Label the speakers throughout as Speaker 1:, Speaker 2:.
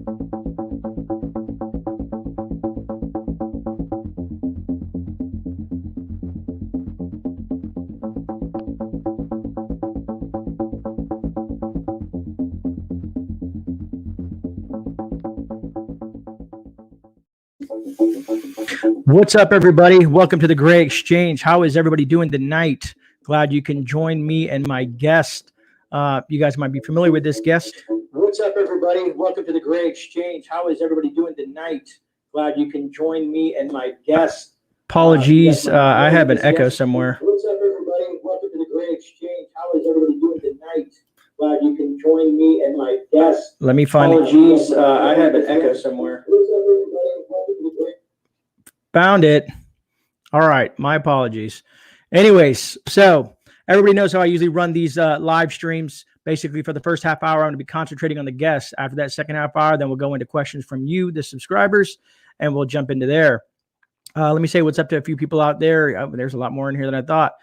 Speaker 1: What's up, everybody? Welcome to the Grey Exchange. How is everybody doing tonight? Glad you can join me and my guest. You guys might be familiar with this guest. What's up, everybody? Welcome to the Grey Exchange. How is everybody doing tonight? Glad you can join me and my guest. Apologies, I have an echo somewhere. What's up, everybody? Welcome to the Grey Exchange. How is everybody doing tonight? Glad you can join me and my guest. Let me find. Apologies, I have an echo somewhere. What's up, everybody? Welcome to the Grey. Found it. All right. My apologies. Anyways, so everybody knows how I usually run these live streams. Basically, for the first half hour, I'm going to be concentrating on the guests. After that second half hour, then we'll go into questions from you, the subscribers, and we'll jump into there. Let me say what's up to a few people out there. There's a lot more in here than I thought.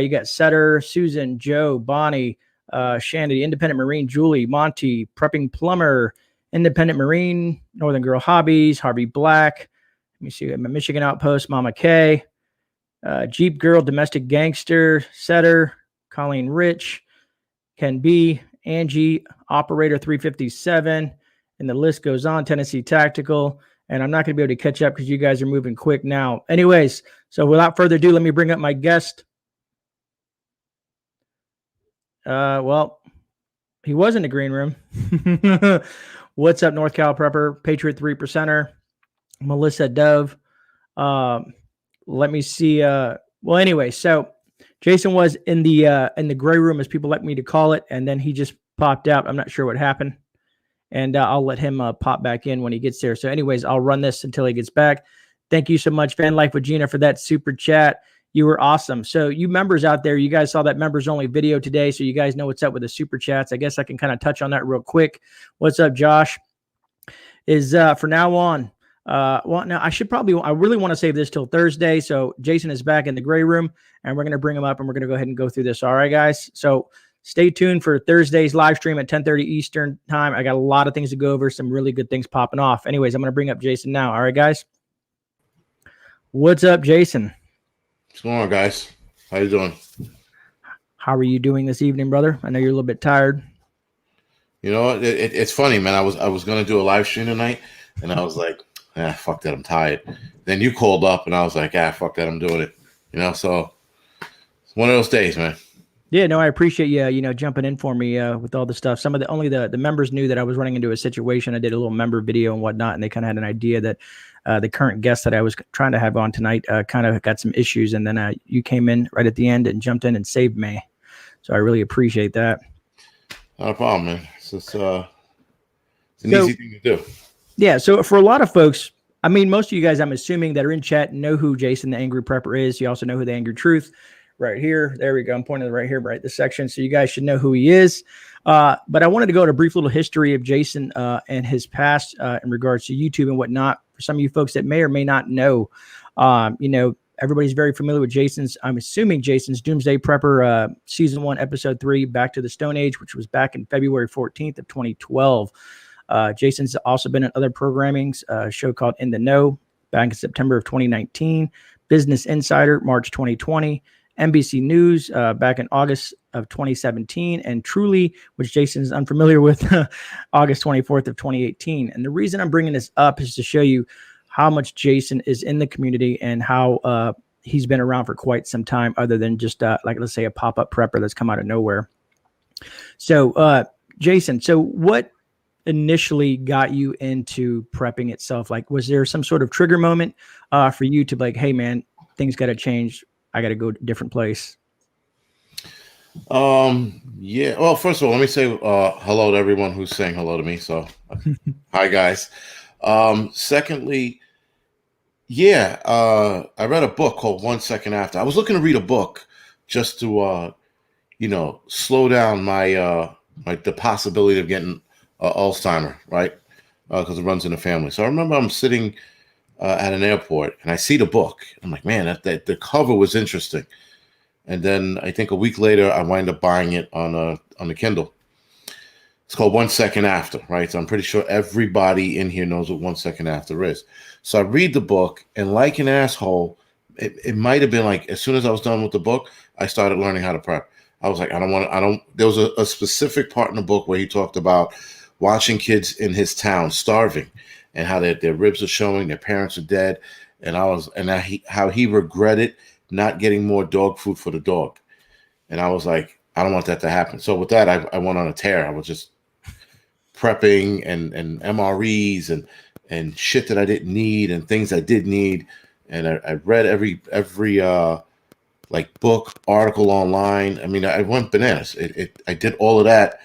Speaker 1: You got Setter, Susan, Joe, Bonnie, Shandy, Independent Marine, Julie, Monty, Prepping Plumber, Independent Marine, Northern Girl Hobbies, Harvey Black. Let me see, Michigan Outpost, Mama K, Jeep Girl, Domestic Gangster, Setter, Colleen Rich, Ken B, Angie, Operator 357, and the list goes on, Tennessee Tactical, and I'm not going to be able to catch up because you guys are moving quick now. Anyways, so without further ado, let me bring up my guest. Well, he was in the green room. What's up, North Cal Prepper, Patriot 3%er, Melissa Dove. Let me see. Well, anyway, so Jason was in the gray room, as people like me to call it, and then he just popped out. I'm not sure what happened, and I'll let him pop back in when he gets there. So anyways, I'll run this until he gets back. Thank you so much, Van Life with Gina, for that super chat. You were awesome. So you members out there, you guys saw that members only video today, so you guys know what's up with the super chats. I guess I can kind of touch on that real quick. What's up, Josh? Is for now on. Well, now I really want to save this till Thursday. So Jason is back in the gray room and we're going to bring him up and we're going to go ahead and go through this. All right, guys. So stay tuned for Thursday's live stream at 10:30 Eastern time. I got a lot of things to go over, some really good things popping off. Anyways, I'm going to bring up Jason now. All right, guys. What's up, Jason?
Speaker 2: What's going on, guys? How you doing?
Speaker 1: How are you doing this evening, brother? I know you're a little bit tired.
Speaker 2: You know what? It's funny, man. I was going to do a live stream tonight and I was like, fuck that, I'm tired. Then you called up and I was like, fuck that, I'm doing it. You know, so it's one of those days, man. Yeah, no, I appreciate you, jumping in for me with all the stuff.
Speaker 1: Only the members knew that I was running into a situation. I did a little member video and whatnot, and they kind of had an idea that the current guest that I was trying to have on tonight kind of got some issues, and then you came in right at the end and jumped in and saved me. So I really appreciate that.
Speaker 2: Not a problem, man. It's an easy thing to do.
Speaker 1: Yeah, so for a lot of folks, I mean, most of you guys, I'm assuming, that are in chat know who Jason the Angry Prepper is. You also know who the Angry Truth right here. There we go. I'm pointing right here, right this section. So you guys should know who he is. But I wanted to go to a brief little history of Jason and his past in regards to YouTube and whatnot. For some of you folks that may or may not know, everybody's very familiar with I'm assuming Jason's Doomsday Prepper Season 1, Episode 3, Back to the Stone Age, which was back in February 14th of 2012. Jason's also been in other programmings, a show called In the Know back in September of 2019, Business Insider, March 2020, NBC News back in August of 2017, and Truly, which Jason's unfamiliar with, August 24th of 2018. And the reason I'm bringing this up is to show you how much Jason is in the community and how he's been around for quite some time, other than just like, let's say, a pop-up prepper that's come out of nowhere. So Jason, so what initially got you into prepping itself? Like, was there some sort of trigger moment for you to like, hey man, things got to change, I got to go to a different place?
Speaker 2: Yeah, well, first of all, let me say hello to everyone who's saying hello to me. So hi guys. Secondly, I read a book called 1 Second After. I was looking to read a book just to slow down the possibility of getting Alzheimer, right? Because it runs in the family. So I remember I'm sitting at an airport and I see the book. I'm like, man, the cover was interesting. And then I think a week later, I wind up buying it on the Kindle. It's called 1 Second After, right? So I'm pretty sure everybody in here knows what 1 Second After is. So I read the book, and like an asshole, it might have been like as soon as I was done with the book, I started learning how to prep. I was like, there was a specific part in the book where he talked about watching kids in his town starving and how their ribs are showing, their parents are dead. And how he regretted not getting more dog food for the dog. And I was like, I don't want that to happen. So with that, I went on a tear. I was just prepping and MREs and shit that I didn't need and things I did need. And I read every like book, article online. I mean, I went bananas. I did all of that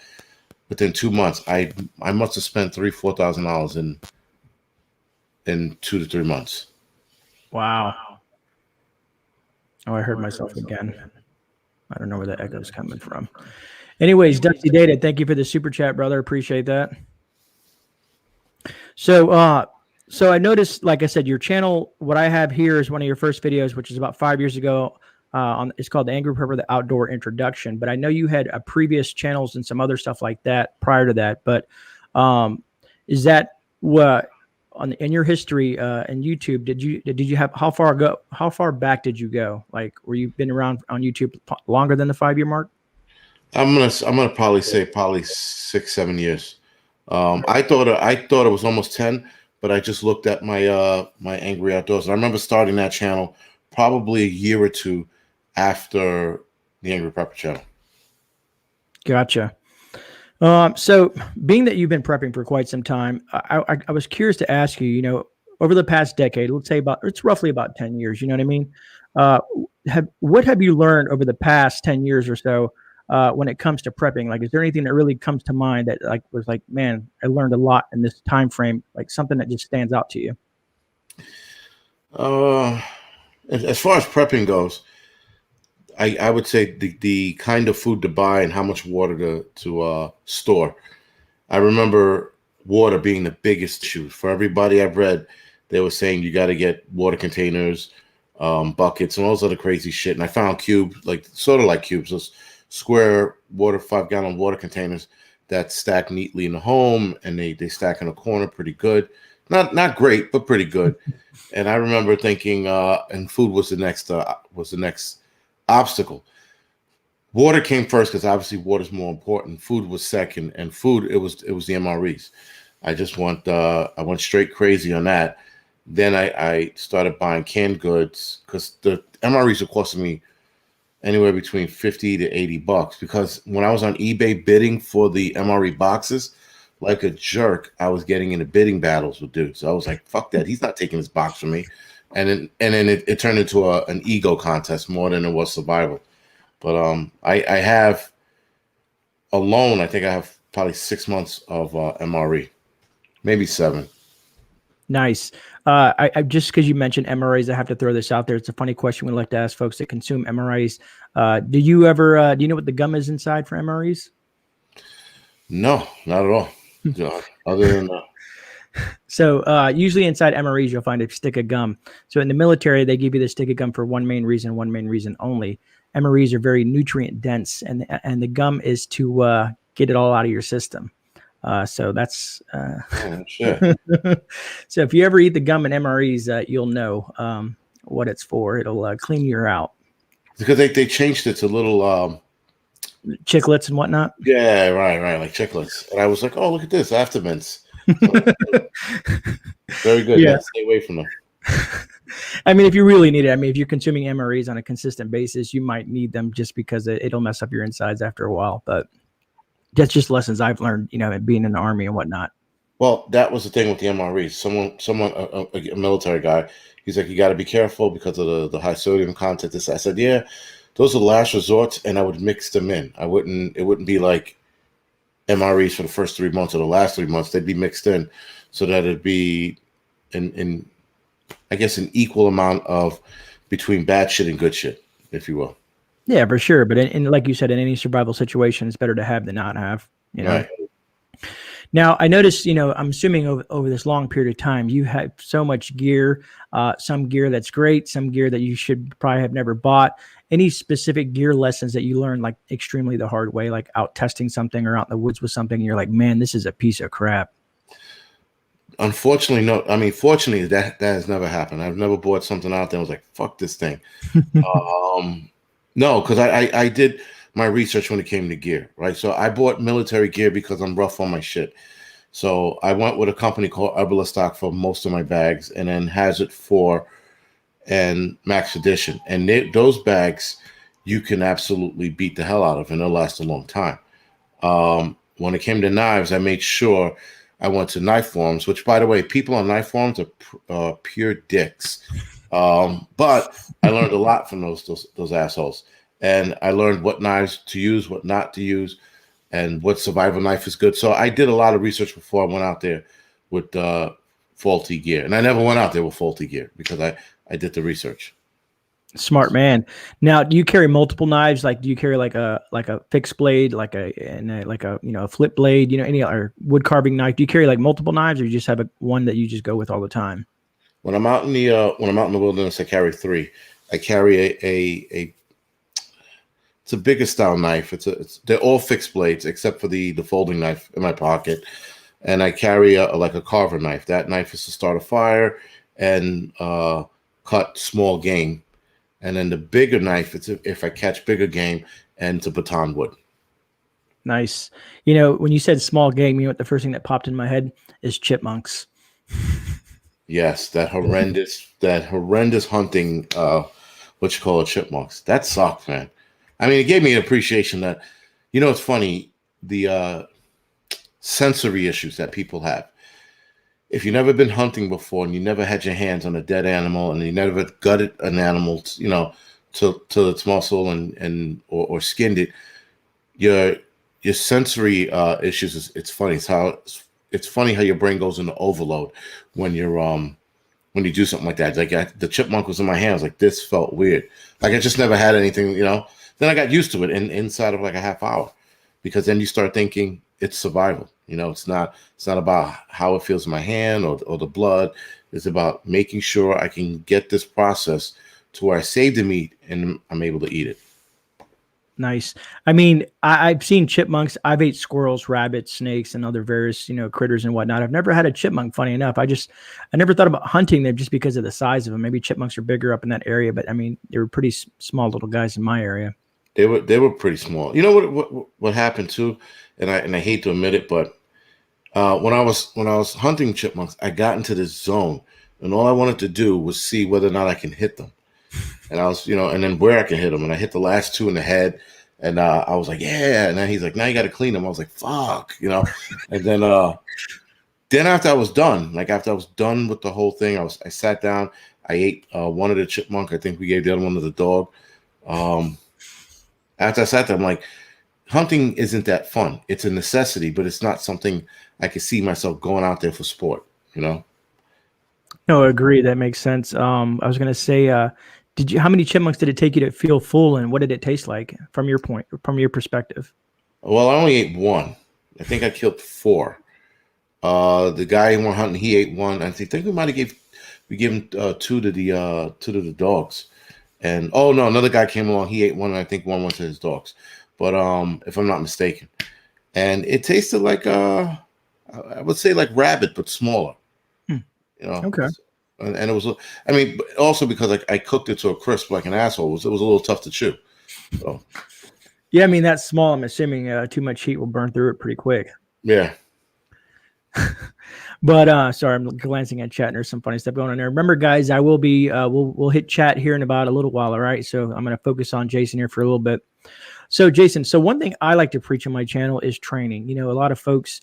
Speaker 2: within 2 months. I must have spent $3,000-4,000 in 2 to 3 months.
Speaker 1: Wow. Oh, I heard myself again. I don't know where the echo's coming from. Anyways, Dusty Data, thank you for the super chat, brother. Appreciate that. So I noticed, like I said, your channel, what I have here is one of your first videos, which is about 5 years ago. It's called The Angry Prepper, the Outdoor Introduction. But I know you had previous channels and some other stuff like that prior to that. But is that what in your history in YouTube, did you have how far back did you go? Like, were you been around on YouTube longer than the 5-year mark? I'm
Speaker 2: gonna probably say 6-7 years. I thought it was almost 10, but I just looked at my my Angry Outdoors. And I remember starting that channel probably a year or two after the Angry Prepper channel. Gotcha.
Speaker 1: So being that you've been prepping for quite some time, I was curious to ask you, over the past decade, let's say it's roughly about 10 years, you know what I mean? What have you learned over the past 10 years or so when it comes to prepping? Like, is there anything that really comes to mind that was like, man, I learned a lot in this time frame, like something that just stands out to you?
Speaker 2: As far as prepping goes, I would say the kind of food to buy and how much water to store. I remember water being the biggest issue for everybody I've read. They were saying you got to get water containers, buckets, and all this other crazy shit. And I found cubes, sort of like cubes, those square 5-gallon water containers that stack neatly in the home, and they stack in a corner pretty good. Not great, but pretty good. And I remember thinking, and food was the next obstacle. Water came first because obviously water is more important. Food was second, and food it was the MREs. I went straight crazy on that. Then I started buying canned goods because the MREs were costing me anywhere between $50 to $80 because when I was on eBay bidding for the MRE boxes, like a jerk, I was getting into bidding battles with dudes. So I was like, fuck that. He's not taking this box from me. And then it turned into an ego contest more than it was survival. But I have alone, I think I have probably 6 months of MRE, maybe 7.
Speaker 1: Nice. I just because you mentioned MREs, I have to throw this out there. It's a funny question we like to ask folks that consume MREs. Do you know what the gum is inside for MREs?
Speaker 2: No, not at all. Other than
Speaker 1: So usually inside MREs, you'll find a stick of gum. So in the military, they give you the stick of gum for one main reason only. MREs are very nutrient dense, and the gum is to get it all out of your system. So that's
Speaker 2: sure.
Speaker 1: So if you ever eat the gum and MREs, you'll know what it's for. It'll clean you out.
Speaker 2: Because they changed it to little
Speaker 1: chiclets and whatnot.
Speaker 2: Yeah, right, like chiclets. And I was like, oh, look at this, aftermints. Very good.
Speaker 1: Yeah.
Speaker 2: Stay away from them.
Speaker 1: I mean, if you really need it, if you're consuming MREs on a consistent basis, you might need them just because it'll mess up your insides after a while. But that's just lessons I've learned, being in the Army and whatnot.
Speaker 2: Well, that was the thing with the MREs. Someone, a military guy, he's like, you got to be careful because of the high sodium content. I said, yeah, those are the last resorts, and I would mix them in. It wouldn't be like MREs for the first 3 months or the last 3 months. They'd be mixed in so that it'd be in I guess an equal amount of between bad shit and good shit, if you will.
Speaker 1: Yeah, for sure. But in like you said, in any survival situation, it's better to have than not have.
Speaker 2: Right.
Speaker 1: Now, I noticed, I'm assuming over this long period of time, you have so much gear, some gear that's great, some gear that you should probably have never bought. Any specific gear lessons that you learned like extremely the hard way, like out testing something or out in the woods with something, and you're like, man, this is a piece of crap?
Speaker 2: Unfortunately, no. I mean, fortunately, that has never happened. I've never bought something out there and was like, fuck this thing. No, because I did my research when it came to gear, right? So I bought military gear because I'm rough on my shit. So I went with a company called Urbula Stock for most of my bags, and then Hazard 4 and Max Edition. And those bags you can absolutely beat the hell out of, and they'll last a long time. When it came to knives, I made sure I went to knife forums, which, by the way, people on knife forums are pure dicks. But I learned a lot from those assholes. And I learned what knives to use, what not to use, and what survival knife is good. So I did a lot of research before I went out there with faulty gear. And I never went out there with faulty gear because I did the research.
Speaker 1: Smart man. Now, do you carry multiple knives? Like, do you carry like a fixed blade, like a flip blade? Any or wood carving knife? Do you carry like multiple knives, or you just have one that you just go with all the time?
Speaker 2: When I'm out in the wilderness, I carry 3. I carry it's a bigger style knife. They're all fixed blades except for the folding knife in my pocket, and I carry a carver knife. That knife is to start a fire and cut small game. And then the bigger knife, it's if I catch bigger game, and it's a baton wood.
Speaker 1: Nice. When you said small game, what the first thing that popped in my head is chipmunks.
Speaker 2: Yes, that horrendous hunting, what you call it, chipmunks. That sucked, man. I mean, it gave me an appreciation that, it's funny, the sensory issues that people have. If you've never been hunting before and you never had your hands on a dead animal and you never gutted an animal, till its muscle or skinned it, your sensory issues. It's funny. It's funny how your brain goes into overload when you do something like that. Like the chipmunk was in my hands. Like this felt weird. Like I just never had anything. Then I got used to it inside of like a half hour, because then you start thinking it's survival. It's not about how it feels in my hand or the blood. It's about making sure I can get this process to where I save the meat and I'm able to eat it.
Speaker 1: Nice. I mean, I've seen chipmunks. I've ate squirrels, rabbits, snakes, and other various, critters and whatnot. I've never had a chipmunk, funny enough. I never thought about hunting them just because of the size of them. Maybe chipmunks are bigger up in that area, but I mean, they were pretty small little guys in my area.
Speaker 2: They were pretty small. You know what happened too? And I hate to admit it, but when I was hunting chipmunks, I got into this zone, and all I wanted to do was see whether or not I can hit them. And I was, and then where I can hit them. And I hit the last 2 in the head, and I was like, yeah. And then he's like, now you got to clean them. I was like, fuck, And then after I was done, with the whole thing, I sat down. I ate one of the chipmunk. I think we gave the other one to the dog. After I sat there, I'm like, hunting isn't that fun. It's a necessity, but it's not something I could see myself going out there for sport, No,
Speaker 1: I agree. That makes sense. I was going to say, how many chipmunks did it take you to feel full, and what did it taste like from your perspective?
Speaker 2: Well, I only ate 1. I think I killed 4. The guy who went hunting, he ate 1. I think we might have gave him 2 to the dogs. And no, another guy came along. He ate 1, and I think 1 went to his dogs. But if I'm not mistaken, and it tasted like I would say like rabbit, but smaller.
Speaker 1: Okay.
Speaker 2: And it was, I mean, also because I cooked it to a crisp like an asshole. It was a little tough to chew. So.
Speaker 1: Yeah, I mean that's small. I'm assuming too much heat will burn through it pretty quick.
Speaker 2: Yeah.
Speaker 1: But sorry, I'm glancing at chat and there's some funny stuff going on there. Remember, guys, I will be we'll hit chat here in about a little while. All right, so I'm going to focus on Jason here for a little bit. So Jason, one thing I like to preach on my channel is training. A lot of folks,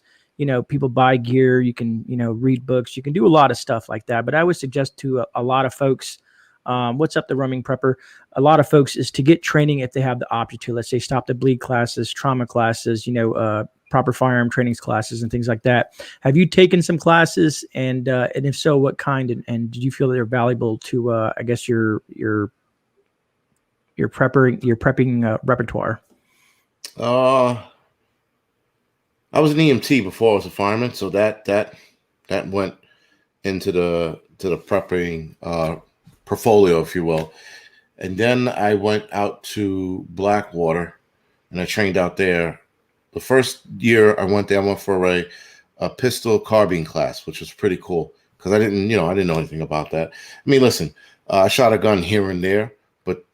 Speaker 1: people buy gear, you can read books, you can do a lot of stuff like that. But I would suggest to a lot of folks, what's up, the roaming prepper? A lot of folks is to get training if they have the option to. Let's say stop the bleed classes, trauma classes, proper firearm trainings classes and things like that. Have you taken some classes, and if so, what kind? And did you feel that they're valuable to I guess your prepping repertoire?
Speaker 2: I I was an EMT before I was a fireman, so that went into the prepping portfolio, if you will. And then I went out to Blackwater, and I trained out there. The first year I went there, I went for a pistol carbine class, which was pretty cool because I didn't know anything about that. I mean, listen, I shot a gun here and there, but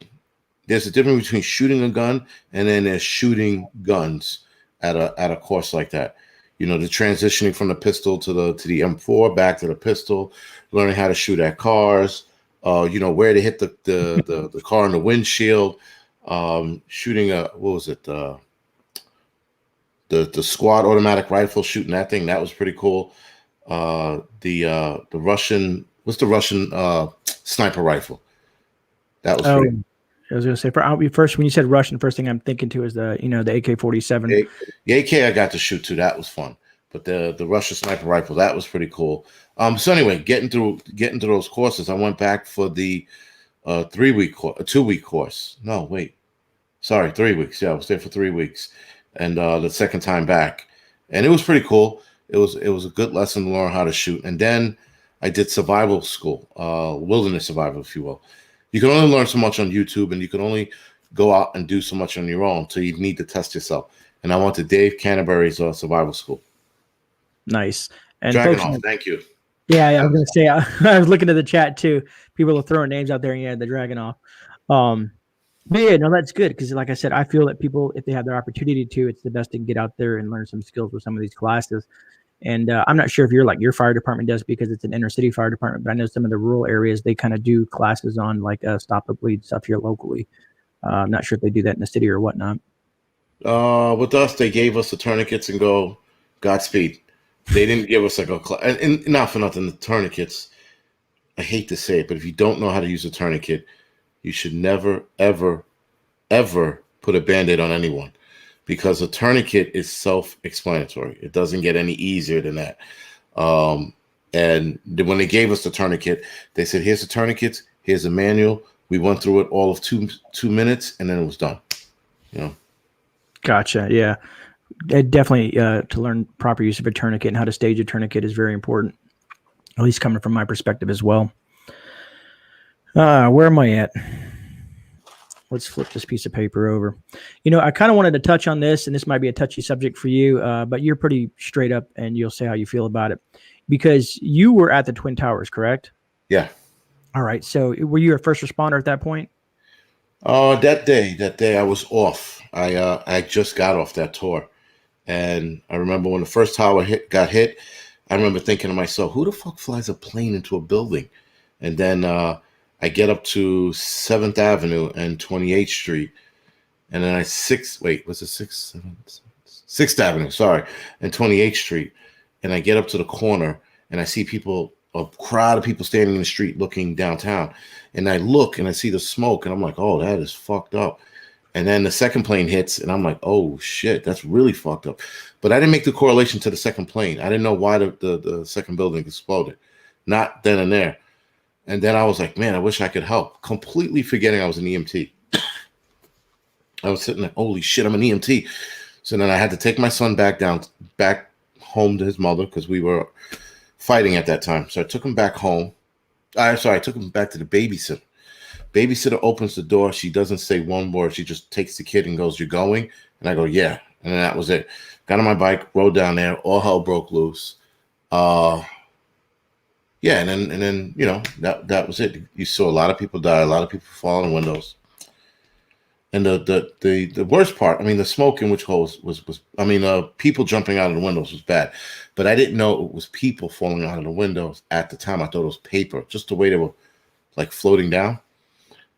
Speaker 2: there's a difference between shooting a gun and then there's shooting guns at a course like that. You know, the transitioning from the pistol to the M4 back to the pistol, learning how to shoot at cars, you know, where to hit the car in the windshield, shooting the squad automatic rifle, shooting that thing. That was pretty cool. The Russian, what's the Russian sniper rifle? That was pretty.
Speaker 1: I was going to say, first, when you said Russian, first thing I'm thinking to is the AK-47.
Speaker 2: The AK I got to shoot too. That was fun. But the Russian sniper rifle, that was pretty cool. So anyway, getting through those courses, I went back for the 2-week course. No, wait. Sorry, 3 weeks. Yeah, I was there for 3 weeks. And the second time back. And it was pretty cool. It was a good lesson to learn how to shoot. And then I did survival school, wilderness survival, if you will. You can only learn so much on YouTube, and you can only go out and do so much on your own. So you need to test yourself. And I went to Dave Canterbury's survival school.
Speaker 1: Nice. And
Speaker 2: Dragon
Speaker 1: folks,
Speaker 2: off, thank you.
Speaker 1: Yeah, I was going to say, I was looking at the chat too. People are throwing names out there, and yeah, the Dragon off. But yeah, no, that's good because, like I said, I feel that people, if they have their opportunity to, it's the best to get out there and learn some skills with some of these classes. And I'm not sure if you're like your fire department does because it's an inner city fire department, but I know some of the rural areas, they kind of do classes on like stop the bleed stuff here locally. I'm not sure if they do that in the city or whatnot.
Speaker 2: With us, they gave us the tourniquets and go Godspeed. They didn't give us like a class. And not for nothing, the tourniquets, I hate to say it, but if you don't know how to use a tourniquet, you should never, ever, ever put a Band-Aid on anyone. Because a tourniquet is self-explanatory. It doesn't get any easier than that. And when they gave us the tourniquet, they said, here's the tourniquets, here's a manual. We went through it all of two minutes, and then it was done. You know?
Speaker 1: Gotcha, yeah. Definitely to learn proper use of a tourniquet and how to stage a tourniquet is very important, at least coming from my perspective as well. Where am I at? Let's flip this piece of paper over. You know, I kind of wanted to touch on this, and this might be a touchy subject for you, but you're pretty straight up, and you'll say how you feel about it. Because you were at the Twin Towers, correct?
Speaker 2: Yeah.
Speaker 1: All right. So were you a first responder at that point?
Speaker 2: That day I was off. I just got off that tour. And I remember when the first tower got hit, I remember thinking to myself, who the fuck flies a plane into a building? And then I get up to 7th Avenue and 28th Street. And then 6th Avenue, sorry, and 28th Street. And I get up to the corner and I see a crowd of people standing in the street looking downtown. And I look and I see the smoke and I'm like, oh, that is fucked up. And then the second plane hits and I'm like, oh shit, that's really fucked up. But I didn't make the correlation to the second plane. I didn't know why the second building exploded. Not then and there. And then I was like, man, I wish I could help. Completely forgetting I was an EMT. I was sitting there, holy shit, I'm an EMT. So then I had to take my son back home to his mother because we were fighting at that time. So I took him back home. I took him back to the babysitter. Babysitter opens the door. She doesn't say one word. She just takes the kid and goes, "You going?" And I go, "Yeah." And then that was it. Got on my bike, rode down there. All hell broke loose. Yeah, and then you know that was it. You saw a lot of people die, a lot of people fall in windows. And the worst part, I mean, the smoke in which holes was people jumping out of the windows was bad, but I didn't know it was people falling out of the windows at the time. I thought it was paper, just the way they were like floating down.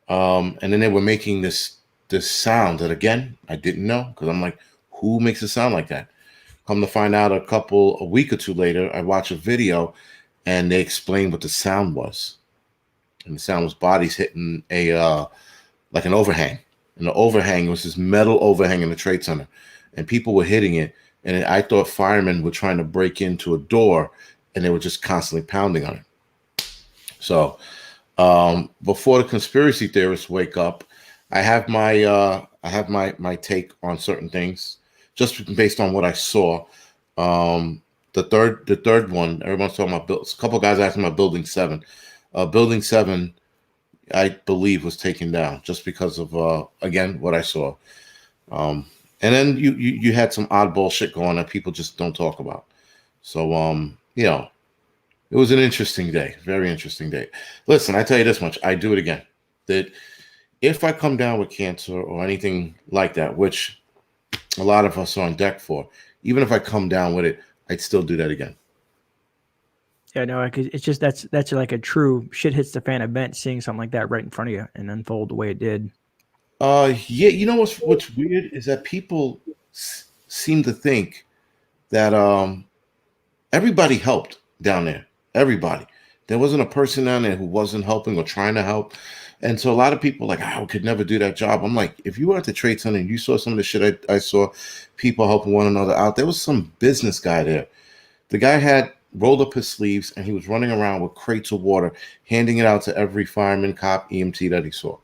Speaker 2: And then they were making this sound that, again, I didn't know because I'm like, who makes a sound like that? Come to find out a week or two later, I watch a video and they explained what the sound was. And the sound was bodies hitting like an overhang. And the overhang was this metal overhang in the Trade Center. And people were hitting it. And I thought firemen were trying to break into a door and they were just constantly pounding on it. So before the conspiracy theorists wake up, I have my take on certain things just based on what I saw. The third one, everyone's talking about. A couple guys asking about Building 7. Building 7, I believe, was taken down just because of again what I saw. And then you had some oddball shit going on that people just don't talk about. So it was an interesting day, very interesting day. Listen, I tell you this much, I do it again. That if I come down with cancer or anything like that, which a lot of us are on deck for, even if I come down with it, I'd still do that again.
Speaker 1: Yeah, no, it's just that's like a true shit hits the fan event, seeing something like that right in front of you and unfold the way it did.
Speaker 2: Yeah, you know what's weird is that people seem to think that everybody helped down there. Everybody. There wasn't a person down there who wasn't helping or trying to help. And so a lot of people like, I could never do that job. I'm like, if you were at the Trade Center and you saw some of the shit I saw, people helping one another out, there was some business guy there. The guy had rolled up his sleeves and he was running around with crates of water, handing it out to every fireman, cop, EMT that he saw.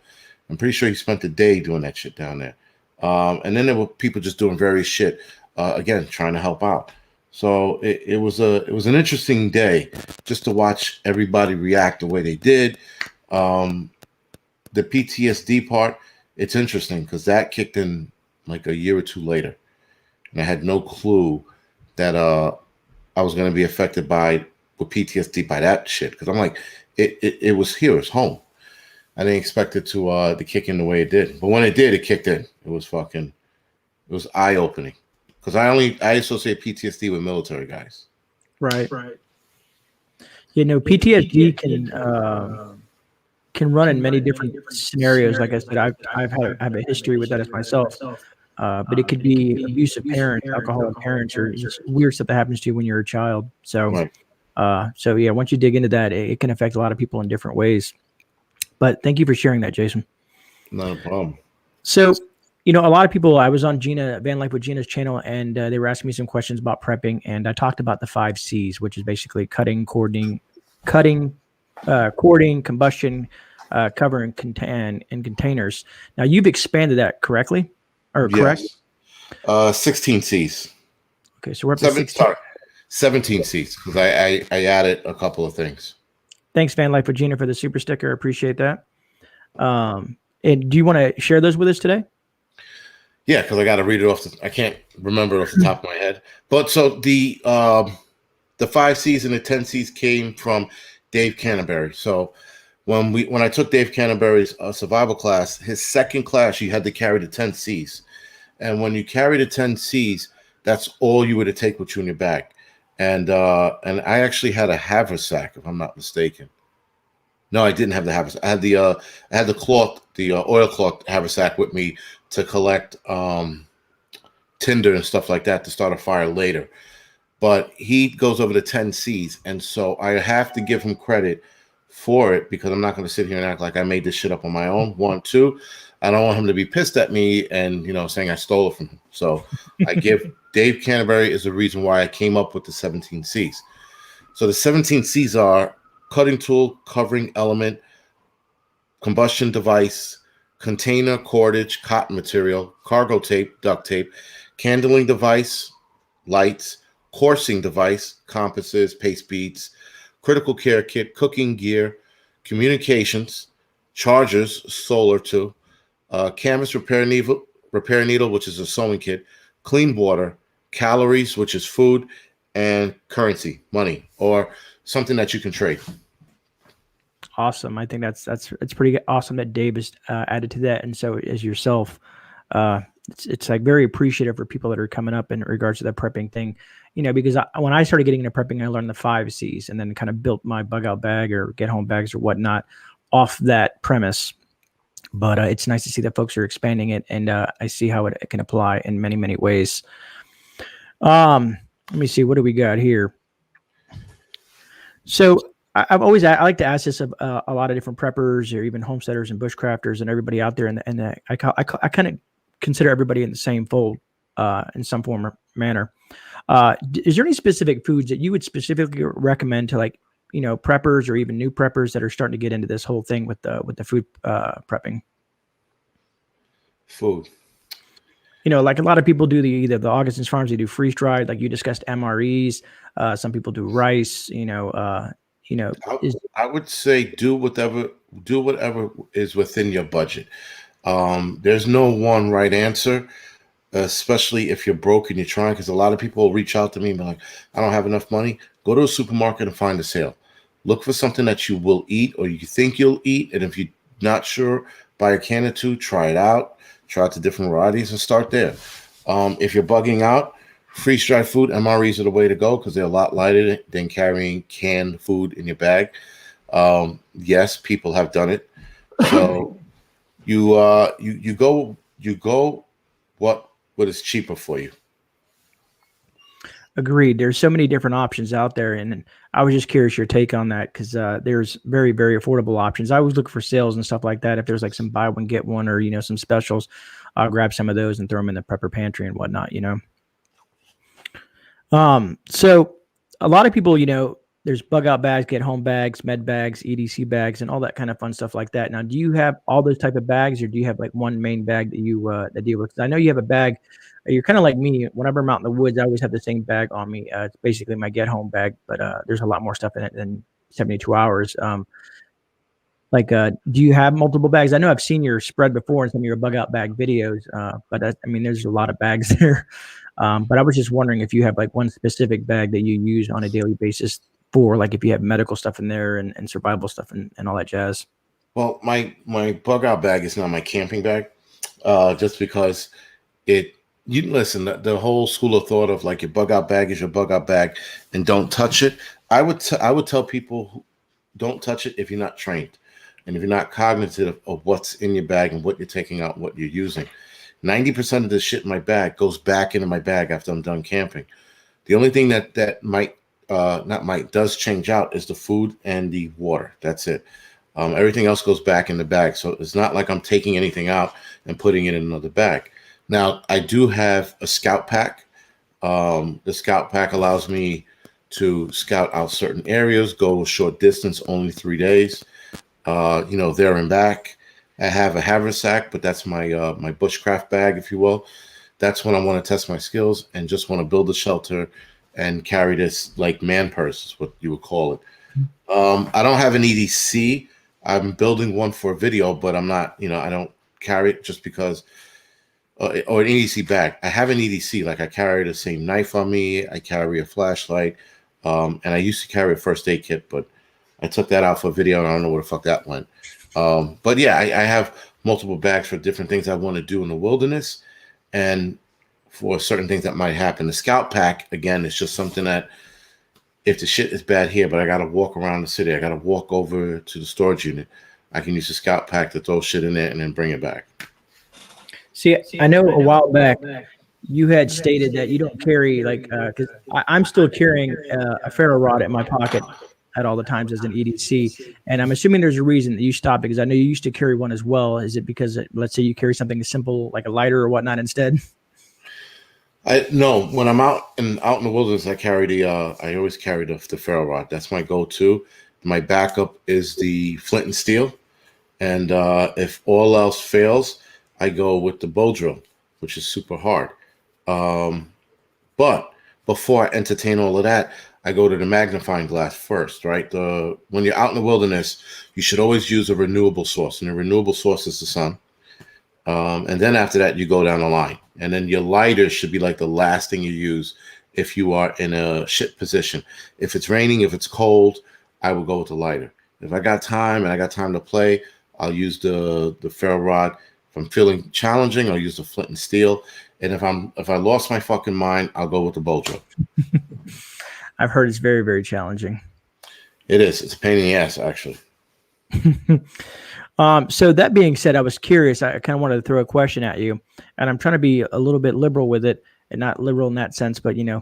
Speaker 2: I'm pretty sure he spent the day doing that shit down there. And then there were people just doing various shit, again, trying to help out. So it was an interesting day just to watch everybody react the way they did. The PTSD part, it's interesting because that kicked in like a year or two later. And I had no clue that I was going to be affected with PTSD by that shit. Because I'm like, it was here, it's home. I didn't expect it to kick in the way it did. But when it did, it kicked in. It was eye-opening. Because I associate PTSD with military guys.
Speaker 1: Right. You know, PTSD can run in many different scenarios. Like I said, I have a history with that as myself. But it could be abusive parents, alcoholic parents, or just weird stuff that happens to you when you're a child. So,
Speaker 2: right.
Speaker 1: So yeah, once you dig into that, it can affect a lot of people in different ways. But thank you for sharing that, Jason.
Speaker 2: Not a problem.
Speaker 1: So, you know, a lot of people, I was on Van Life with Gina's channel, and they were asking me some questions about prepping, and I talked about the 5 C's, which is basically cutting, cording, combustion, covering, and containers. Now, you've expanded that correctly, or correct?
Speaker 2: Yes. 16 C's.
Speaker 1: Okay, so we're up to 16.
Speaker 2: 17 C's because I added a couple of things.
Speaker 1: Thanks, Van Life with Gina, for the super sticker. Appreciate that. And do you want to share those with us today?
Speaker 2: Yeah, because I got to read it off. I can't remember it off the top of my head. But so the 5 C's and the 10 C's came from Dave Canterbury. So when I took Dave Canterbury's survival class, his second class, you had to carry the 10 C's. And when you carry the 10 C's, that's all you were to take with you in your bag. And I actually had a haversack, if I'm not mistaken. No, I didn't have the haversack. I had the cloth, the oilcloth haversack with me to collect tinder and stuff like that to start a fire later. But he goes over the 10 C's, and so I have to give him credit for it because I'm not going to sit here and act like I made this shit up on my own. 1, 2, I don't want him to be pissed at me and saying I stole it from him. So I give Dave Canterbury is the reason why I came up with the 17 C's. So the 17 C's are cutting tool, covering element, combustion device, container, cordage, cotton material, cargo tape, duct tape, candling device, lights, coursing device, compasses, paste beads, critical care kit, cooking gear, communications, chargers, solar too, canvas repair needle, which is a sewing kit, clean water, calories, which is food, and currency, money, or something that you can trade.
Speaker 1: Awesome. I think that's pretty awesome that Dave has added to that. And so as yourself, it's like very appreciative for people that are coming up in regards to that prepping thing, because when I started getting into prepping, I learned the 5 C's and then kind of built my bug out bag or get home bags or whatnot off that premise. But it's nice to see that folks are expanding it, and I see how it can apply in many, many ways. Let me see, what do we got here? So I like to ask this of a lot of different preppers or even homesteaders and bushcrafters and everybody out there, and I kind of consider everybody in the same fold in some form or manner. Is there any specific foods that you would specifically recommend to preppers or even new preppers that are starting to get into this whole thing with the food prepping?
Speaker 2: Food.
Speaker 1: like a lot of people do either the Augustin's Farms, they do freeze dried, like you discussed MREs. Some people do rice.
Speaker 2: I would say do whatever is within your budget. There's no one right answer, especially if you're broke and you're trying. Because a lot of people will reach out to me and be like, "I don't have enough money." Go to a supermarket and find a sale. Look for something that you will eat or you think you'll eat, and if you're not sure, buy a can or two, try it out. Try out the different varieties and start there. If you're bugging out, freeze-dried food, MREs are the way to go because they're a lot lighter than carrying canned food in your bag. Yes, people have done it. So you go what is cheaper for you.
Speaker 1: Agreed. There's so many different options out there, and I was just curious your take on that because there's very, very affordable options. I always look for sales and stuff like that. If there's like some buy one get one or some specials, I'll grab some of those and throw them in the prepper pantry and whatnot. So a lot of people, there's bug out bags, get home bags, med bags, EDC bags, and all that kind of fun stuff like that. Now, do you have all those type of bags, or do you have like one main bag that you that deal with? 'Cause I know you have a bag. You're kind of like me. Whenever I'm out in the woods, I always have the same bag on me. It's basically my get home bag, but there's a lot more stuff in it than 72 hours. Do you have multiple bags? I know I've seen your spread before in some of your bug out bag videos, but there's a lot of bags there. But I was just wondering if you have like one specific bag that you use on a daily basis for, like, if you have medical stuff in there and survival stuff and all that jazz.
Speaker 2: Well, my bug out bag is not my camping bag, just because you listen, the whole school of thought of like your bug out bag is your bug out bag and don't touch it. I would tell people don't touch it if you're not trained and if you're not cognitive of what's in your bag and what you're taking out and what you're using. 90% of the shit in my bag goes back into my bag after I'm done camping. The only thing that does change out is the food and the water. That's it. Everything else goes back in the bag. So it's not like I'm taking anything out and putting it in another bag. Now, I do have a scout pack. The scout pack allows me to scout out certain areas, go a short distance, only 3 days, there and back. I have a haversack, but that's my my bushcraft bag, if you will. That's when I want to test my skills and just want to build a shelter and carry this like man purse is what you would call it. I don't have an EDC. I'm building one for a video, but I'm not, I don't carry it just because, or an EDC bag. I have an EDC, like I carry the same knife on me. I carry a flashlight, and I used to carry a first aid kit, but I took that out for a video and I don't know where the fuck that went. But yeah, I have multiple bags for different things I want to do in the wilderness and for certain things that might happen. The scout pack, again, is just something that if the shit is bad here, but I got to walk around the city, I got to walk over to the storage unit, I can use the scout pack to throw shit in there and then bring it back.
Speaker 1: See, I know a while back you had stated that you don't carry because I'm still carrying a ferro rod in my pocket at all the times as an EDC, and I'm assuming there's a reason that you stopped, because I know you used to carry one as well. Is it because let's say you carry something simple like a lighter or whatnot instead?
Speaker 2: No, when I'm out in the wilderness, I always carry the ferro rod. That's my go-to. My backup is the flint and steel, and if all else fails, I go with the bow drill, which is super hard. But before I entertain all of that, I go to the magnifying glass first, right? When you're out in the wilderness, you should always use a renewable source, and the renewable source is the sun. And then after that, you go down the line. And then your lighter should be like the last thing you use if you are in a shit position. If it's raining, if it's cold, I will go with the lighter. If I got time and I got time to play, I'll use the ferro rod. If I'm feeling challenging, I'll use the flint and steel. And if I lost my fucking mind, I'll go with the bow drill.
Speaker 1: I've heard it's very, very challenging.
Speaker 2: It is. It's a pain in the ass, actually.
Speaker 1: So that being said, I was curious. I kind of wanted to throw a question at you, and I'm trying to be a little bit liberal with it, and not liberal in that sense, but
Speaker 2: Yeah,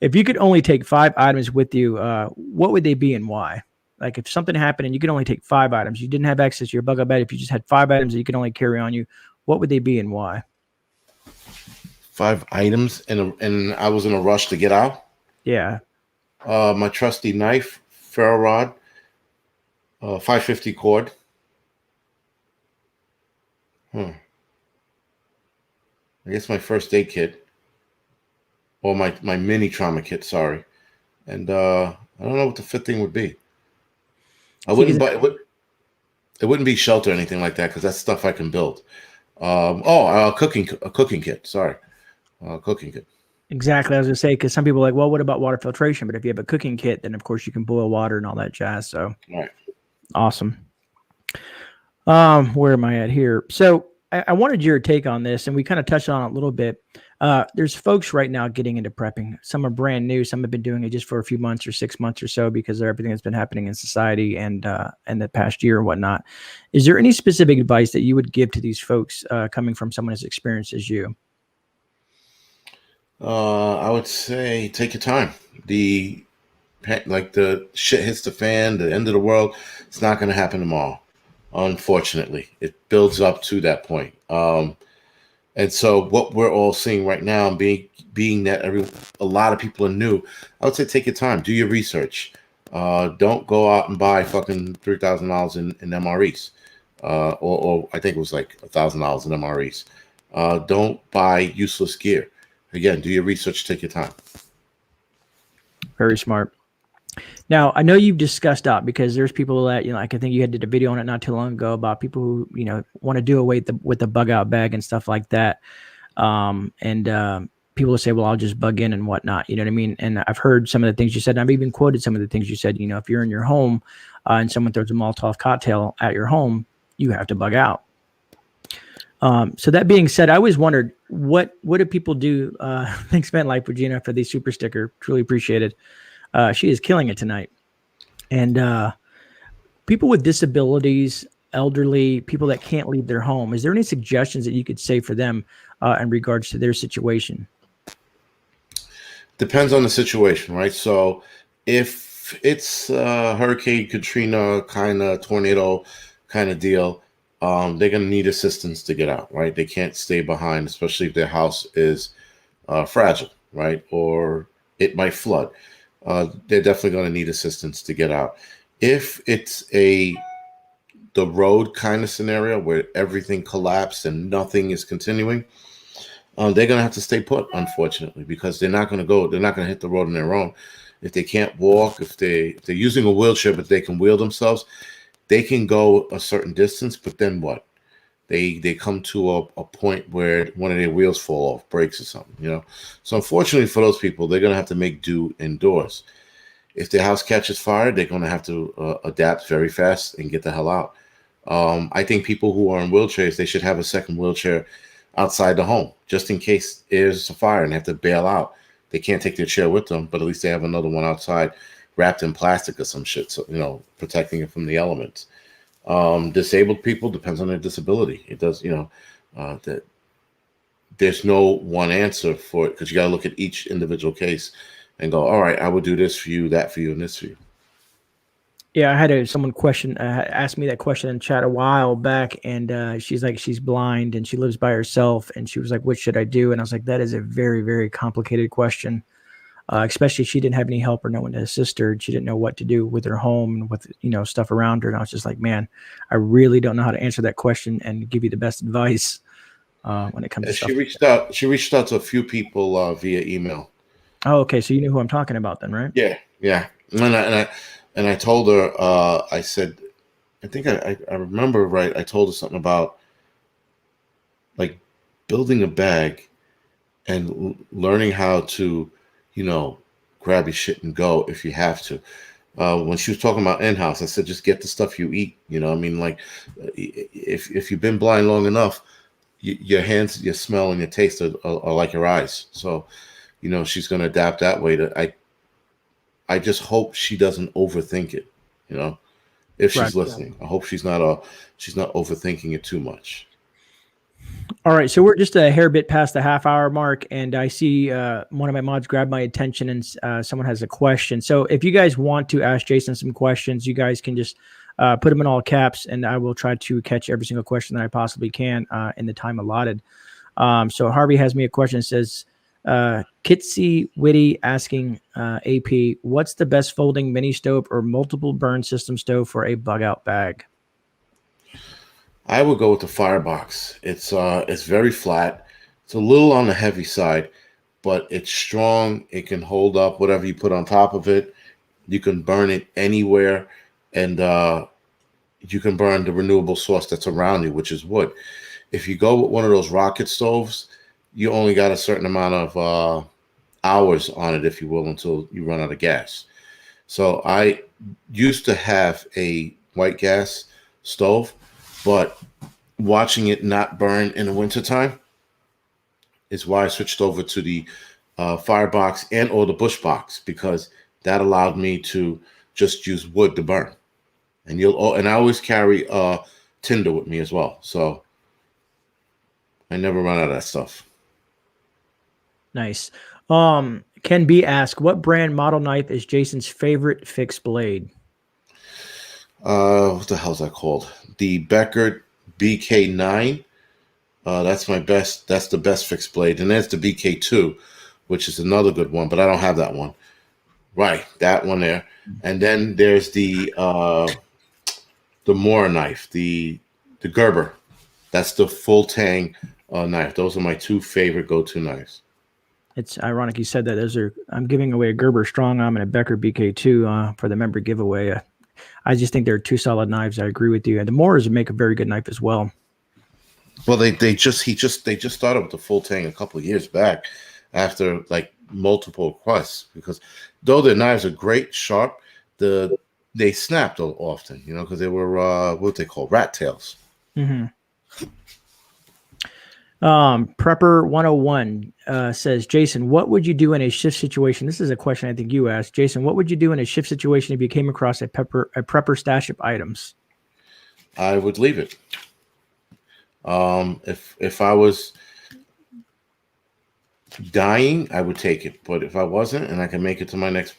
Speaker 1: if you could only take 5 items with you, what would they be and why? Like if something happened and you could only take 5 items, you didn't have access to your bug out bag. If you just had 5 items that you could only carry on you, what would they be and why?
Speaker 2: 5 items, and I was in a rush to get out.
Speaker 1: Yeah.
Speaker 2: My trusty knife, ferro rod, 550 cord. I guess my first aid kit, or my mini trauma kit. Sorry, and I don't know what the fifth thing would be. I
Speaker 1: See,
Speaker 2: wouldn't buy it. It wouldn't be shelter or anything like that because that's stuff I can build. A cooking kit. Sorry, cooking kit.
Speaker 1: exactly. I was gonna say, because some people are like, well, what about water filtration? But if you have a cooking kit, then of course you can boil water and all that jazz. So
Speaker 2: Right.
Speaker 1: awesome. Where am I at here? So I wanted your take on this, and we kind of touched on it a little bit. There's folks right now getting into prepping. Some are brand new. Some have been doing it just for a few months or 6 months or so because of everything that's been happening in society and the past year and whatnot. Is there any specific advice that you would give to these folks coming from someone as experienced as you?
Speaker 2: I would say take your time. The shit hits the fan, the end of the world. It's not going to happen tomorrow. Unfortunately, it builds up to that point. And so what we're all seeing right now, being that a lot of people are new, I would say take your time, do your research. Don't go out and buy fucking $3,000 in MREs, or I think it was like $1,000 in MREs. Don't buy useless gear. Again, do your research, take your time.
Speaker 1: Very smart. Now, I know you've discussed out because there's people that, like I think you had did a video on it not too long ago about people who, want to do away with the bug out bag and stuff like that. People will say, well, I'll just bug in and whatnot. You know what I mean? And I've heard some of the things you said. And I've even quoted some of the things you said. If you're in your home and someone throws a Molotov cocktail at your home, you have to bug out. So that being said, I always wondered, what do people do? Thanks, Van Life, Regina, for the super sticker. Truly appreciated. She is killing it tonight. And people with disabilities, elderly, people that can't leave their home, is there any suggestions that you could say for them in regards to their situation?
Speaker 2: Depends on the situation, right? So if it's Hurricane Katrina kind of tornado kind of deal, they're going to need assistance to get out, right? They can't stay behind, especially if their house is fragile, right? Or it might flood. They're definitely going to need assistance to get out. If it's the road kind of scenario where everything collapsed and nothing is continuing, they're going to have to stay put, unfortunately, because they're not going to hit the road on their own. If they can't walk, if they're using a wheelchair, but they can wheel themselves, they can go a certain distance, but then what? They come to a point where one of their wheels fall off, breaks or something, So unfortunately for those people, they're going to have to make do indoors. If their house catches fire, they're going to have to adapt very fast and get the hell out. I think people who are in wheelchairs, they should have a second wheelchair outside the home, just in case there's a fire and they have to bail out. They can't take their chair with them, but at least they have another one outside wrapped in plastic or some shit, so, protecting it from the elements. Disabled people, depends on their disability. It does, that there's no one answer for it because you got to look at each individual case and go, all right, I would do this for you, that for you, and this for you.
Speaker 1: Yeah, I had someone asked me that question in chat a while back, and she's like, she's blind and she lives by herself, and she was like, what should I do? And I was like, that is a very, very complicated question, especially if she didn't have any help or no one to assist her. She didn't know what to do with her home and with stuff around her. And I was just like, man, I really don't know how to answer that question and give you the best advice when it comes to stuff.
Speaker 2: She reached out to a few people via email.
Speaker 1: Oh, okay. So you knew who I'm talking about then, right?
Speaker 2: Yeah. And I told her, I said, I think I remember right. I told her something about like building a bag and learning how to, grab your shit and go if you have to. When she was talking about in-house, I said, just get the stuff you eat. Like if you've been blind long enough, your hands, your smell, and your taste are like your eyes. So, she's going to adapt that way. I just hope she doesn't overthink it, if she's listening. I hope she's not overthinking it too much.
Speaker 1: All right, so we're just a hair bit past the half-hour mark, and I see one of my mods grab my attention, and someone has a question. So if you guys want to ask Jason some questions, you guys can just put them in all caps, and I will try to catch every single question that I possibly can in the time allotted. So Harvey has me a question. It says, Kitsy Witty asking AP, what's the best folding mini stove or multiple burn system stove for a bug out bag?
Speaker 2: I would go with the Firebox. It's very flat. It's a little on the heavy side, but it's strong. It can hold up whatever you put on top of it. You can burn it anywhere, and you can burn the renewable source that's around you, which is wood. If you go with one of those rocket stoves, you only got a certain amount of hours on it, if you will, until you run out of gas. So I used to have a white gas stove, but watching it not burn in the wintertime is why I switched over to the firebox and or the bush box, because that allowed me to just use wood to burn. And I always carry tinder with me as well, so I never run out of that stuff.
Speaker 1: Nice. Ken B asked, what brand model knife is Jason's favorite fixed blade?
Speaker 2: What the hell's that called? The Becker BK9. That's my best. That's the best fixed blade, and there's the BK2, which is another good one, but I don't have that one. Right, that one there, and then there's the Mora knife, the Gerber. That's the full tang knife. Those are my two favorite go-to knives.
Speaker 1: It's ironic you said that. I'm giving away a Gerber strong arm and a Becker BK2 for the member giveaway. I just think they're two solid knives. I agree with you. And the Moras make a very good knife as well.
Speaker 2: Well, they just started with the full tang a couple of years back, after like multiple requests, because though their knives are great, sharp, they snapped often, because they were what they call rat tails.
Speaker 1: Mm-hmm. Prepper 101 says, Jason, what would you do in a shift situation? This is a question I think you asked. Jason, what would you do in a shift situation if you came across a prepper stash of items?
Speaker 2: I would leave it. If I was dying, I would take it. But if I wasn't and I can make it to my next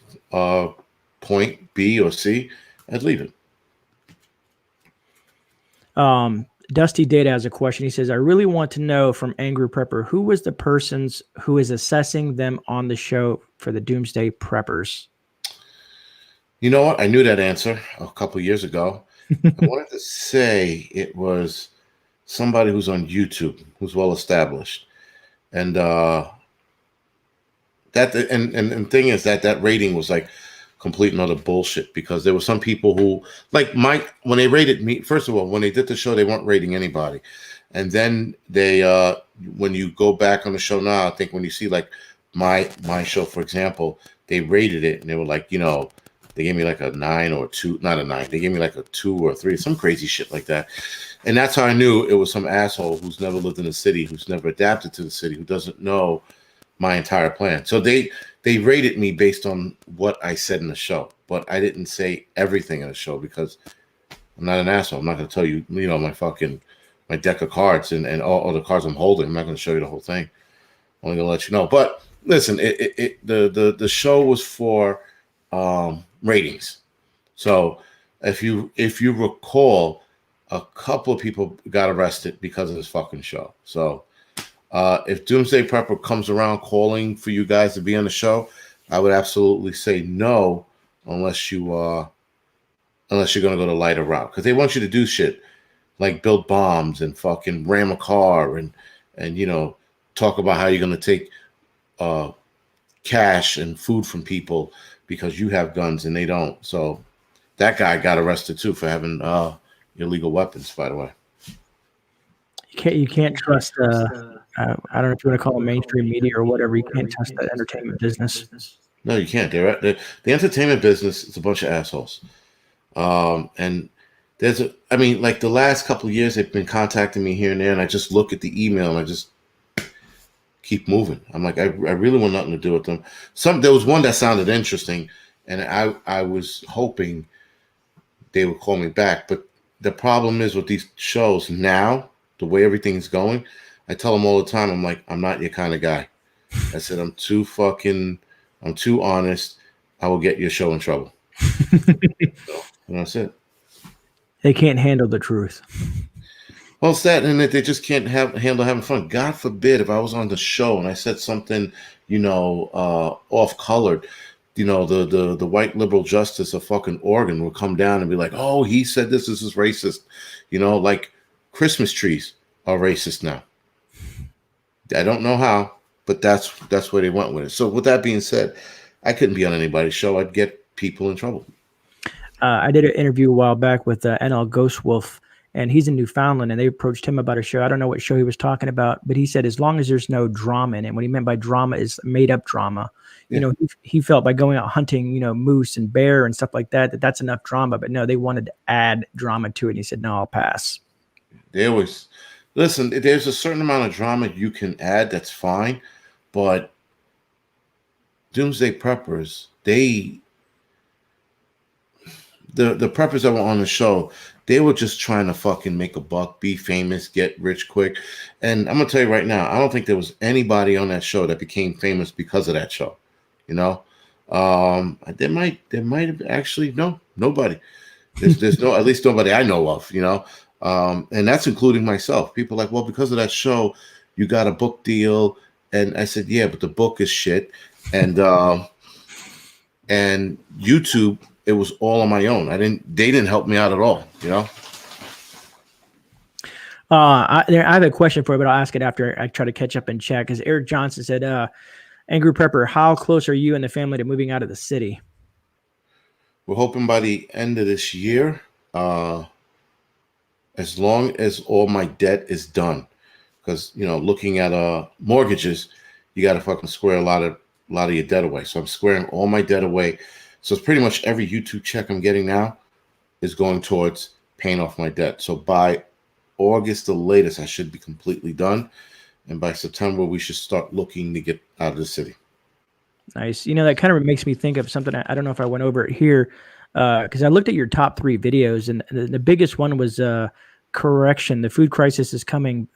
Speaker 2: point, B or C, I'd leave it.
Speaker 1: Dusty Data has a question. He says, I really want to know from Angry Prepper, who was the persons who is assessing them on the show for the Doomsday Preppers?
Speaker 2: You know what? I knew that answer a couple of years ago. I wanted to say it was somebody who's on YouTube, who's well established. And and thing is that rating was like complete and utter bullshit, because there were some people who, like Mike, when they rated me, first of all, when they did the show, they weren't rating anybody. And then they when you go back on the show now, I think when you see like my show, for example, they rated it and they were like, they gave me like a 9 or 2, not a 9. They gave me like a 2 or 3, some crazy shit like that. And that's how I knew it was some asshole who's never lived in the city, who's never adapted to the city, who doesn't know my entire plan. So they rated me based on what I said in the show, but I didn't say everything in the show because I'm not an asshole. I'm not going to tell you, my deck of cards and all the cards I'm holding. I'm not going to show you the whole thing. I'm only going to let you know. But listen, the show was for ratings. So if you recall, a couple of people got arrested because of this fucking show. So if Doomsday Prepper comes around calling for you guys to be on the show, I would absolutely say no, unless you're going to go the lighter route, because they want you to do shit like build bombs and fucking ram a car and talk about how you're going to take cash and food from people because you have guns and they don't. So that guy got arrested too for having illegal weapons, by the way.
Speaker 1: You can't trust I don't know if you want to call it mainstream media or whatever. You can't trust the entertainment business.
Speaker 2: No, you can't. The entertainment business is a bunch of assholes. And like the last couple of years, they've been contacting me here and there, and I just look at the email and I just keep moving. I'm like, I really want nothing to do with them. There was one that sounded interesting, and I was hoping they would call me back. But the problem is with these shows now, the way everything's going, I tell them all the time, I'm like, I'm not your kind of guy. I said, I'm too honest. I will get your show in trouble. So, and that's it.
Speaker 1: They can't handle the truth.
Speaker 2: Well, it's that, and that they just can't handle having fun. God forbid if I was on the show and I said something, off-colored, the white liberal justice of fucking Oregon would come down and be like, oh, he said this is racist. Like Christmas trees are racist now. I don't know how, but that's where they went with it. So with that being said, I couldn't be on anybody's show. I'd get people in trouble.
Speaker 1: I did an interview a while back with NL Ghost Wolf, and he's in Newfoundland, and they approached him about a show. I don't know what show he was talking about, but he said as long as there's no drama in it, what he meant by drama is made up drama.
Speaker 2: Yeah.
Speaker 1: You know, he felt by going out hunting, you know, moose and bear and stuff like that, that's enough drama. But no, they wanted to add drama to it. And he said, no, I'll pass.
Speaker 2: They always listen. There's a certain amount of drama you can add. That's fine, but Doomsday Preppers, the preppers that were on the show, they were just trying to fucking make a buck, be famous, get rich quick. And I'm gonna tell you right now, I don't think there was anybody on that show that became famous because of that show. You know, there might have actually nobody. There's no, at least nobody I know of. You know, and that's including myself. People are like, well, because of that show, you got a book deal, and I said, yeah, but the book is shit, and YouTube. It was all on my own. They didn't help me out at all, you know?
Speaker 1: I have a question for you, but I'll ask it after I try to catch up and chat. Because Eric Johnson said, Angry Prepper, how close are you and the family to moving out of the city?
Speaker 2: We're hoping by the end of this year, as long as all my debt is done. Because, you know, looking at mortgages, you got to fucking square a lot of your debt away. So I'm squaring all my debt away. So it's pretty much every YouTube check I'm getting now is going towards paying off my debt. So by August, the latest, I should be completely done. And by September, we should start looking to get out of the city.
Speaker 1: Nice. You know, that kind of makes me think of something. I don't know if I went over it here, because I looked at your top 3 videos, and the biggest one was correction. The food crisis is coming,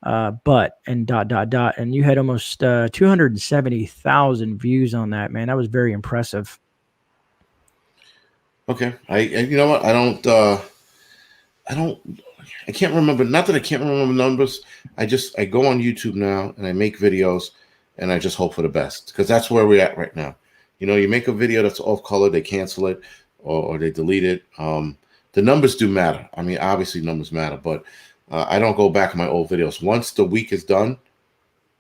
Speaker 1: but and ... And you had almost 270,000 views on that, man. That was very impressive.
Speaker 2: Okay. You know what? I can't remember. Not that I can't remember numbers. I go on YouTube now and I make videos and I just hope for the best, because that's where we're at right now. You know, you make a video that's off color, they cancel it or they delete it. The numbers do matter. I mean, obviously numbers matter, but I don't go back in my old videos. Once the week is done,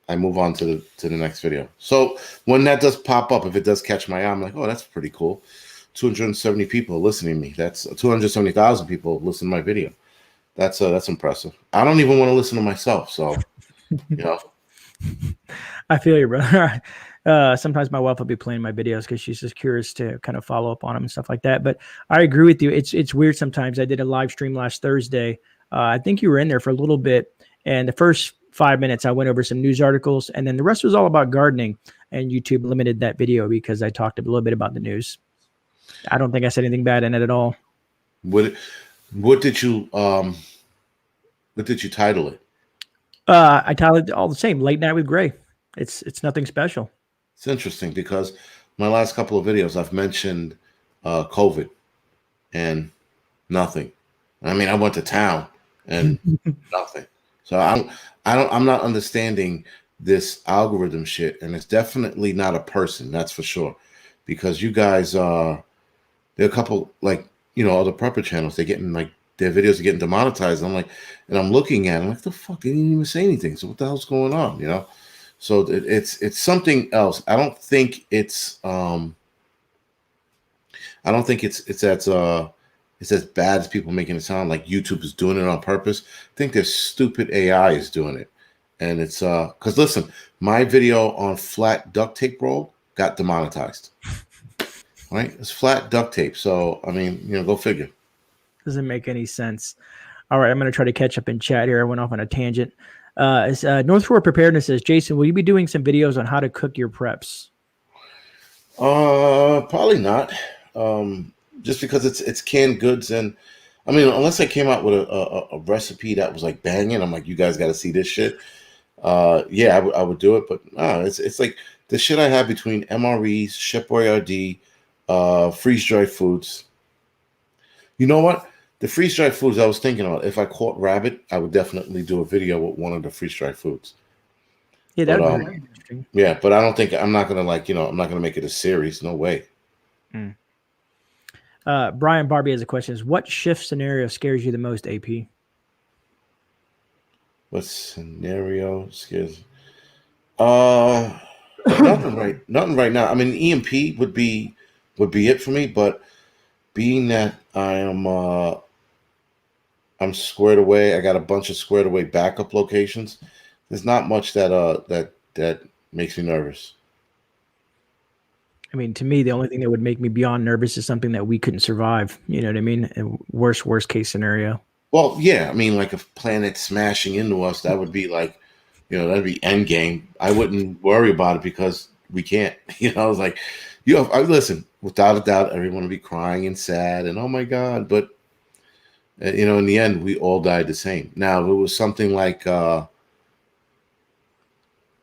Speaker 2: I move on to the next video. So when that does pop up, if it does catch my eye, I'm like, oh, that's pretty cool. 270 people listening to me. That's 270,000 people listen to my video. That's impressive. I don't even want to listen to myself. So, you know.
Speaker 1: I feel you, brother. Sometimes my wife will be playing my videos because she's just curious to kind of follow up on them and stuff like that. But I agree with you. It's weird sometimes. I did a live stream last Thursday. I think you were in there for a little bit. And the first 5 minutes, I went over some news articles. And then the rest was all about gardening. And YouTube limited that video because I talked a little bit about the news. I don't think I said anything bad in it at all.
Speaker 2: What did you title it?
Speaker 1: I titled it all the same, Late Night with Grey. It's nothing special.
Speaker 2: It's interesting because my last couple of videos I've mentioned COVID and nothing. I mean, I went to town and nothing. So I'm not understanding this algorithm shit, and it's definitely not a person, that's for sure. Because you guys there are a couple, like, you know, other prepper channels, they're getting, like, their videos are getting demonetized. I'm like, and I'm looking at it, I'm like, the fuck, they didn't even say anything. So what the hell's going on, you know? So it's something else. I don't think it's as bad as people making it sound, like YouTube is doing it on purpose. I think their stupid AI is doing it. And it's because listen, my video on flat duct tape roll got demonetized. Right? It's flat duct tape. So, I mean, you know, go figure.
Speaker 1: Doesn't make any sense. All right, I'm going to try to catch up in chat here. I went off on a tangent. North Shore Preparedness says, Jason, will you be doing some videos on how to cook your preps?
Speaker 2: Probably not. Just because it's canned goods, and I mean, unless I came out with a recipe that was like banging, I'm like, you guys got to see this shit. Yeah, I would do it, but it's like the shit I have between MREs, Chef Boyardee, freeze-dried foods. You know what? The freeze-dried foods, I was thinking about, if I caught rabbit, I would definitely do a video with one of the freeze-dried foods.
Speaker 1: Yeah, that would be very interesting.
Speaker 2: Yeah, but I'm not going to, like, you know, I'm not going to make it a series. No way.
Speaker 1: Brian Barbie has a question. What shift scenario scares you the most, AP?
Speaker 2: What scenario scares? Uh, nothing right now. I mean, EMP would be it for me, but being that I'm squared away, I got a bunch of squared away backup locations. There's not much that makes me nervous.
Speaker 1: I mean, to me, the only thing that would make me beyond nervous is something that we couldn't survive. You know what I mean? Worst case scenario.
Speaker 2: Well, yeah, I mean, like if planet smashing into us, that would be like, that'd be end game. I wouldn't worry about it because we can't. It's like, I listen, without a doubt, everyone would be crying and sad and oh my God, but in the end, we all died the same. Now, if it was something like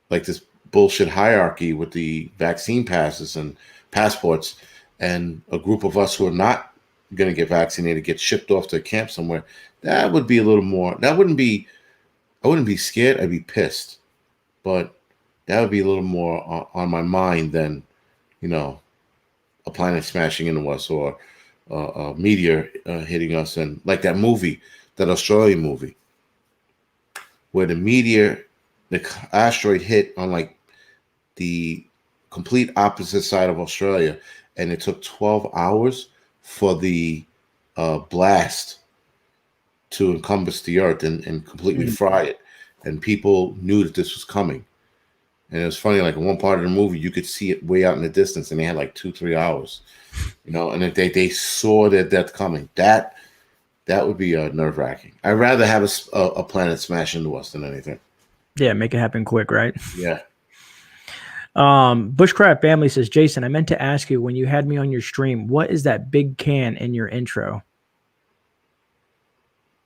Speaker 2: this bullshit hierarchy with the vaccine passes and passports, and a group of us who are not going to get vaccinated get shipped off to a camp somewhere, that would be a little more. I wouldn't be scared. I'd be pissed, but that would be a little more on my mind than, a planet smashing into us or a meteor hitting us, and like that movie, that Australian movie, where the asteroid hit on like the complete opposite side of Australia, and it took 12 hours for the blast to encompass the earth and completely fry it, and people knew that this was coming. And it was funny, like in one part of the movie, you could see it way out in the distance, and they had like 2-3 hours, and if they saw their death coming, that would be nerve wracking. I'd rather have a planet smash into us than anything.
Speaker 1: Yeah, make it happen quick, right?
Speaker 2: Yeah.
Speaker 1: Bushcraft Family says, Jason, I meant to ask you when you had me on your stream, what is that big can in your intro?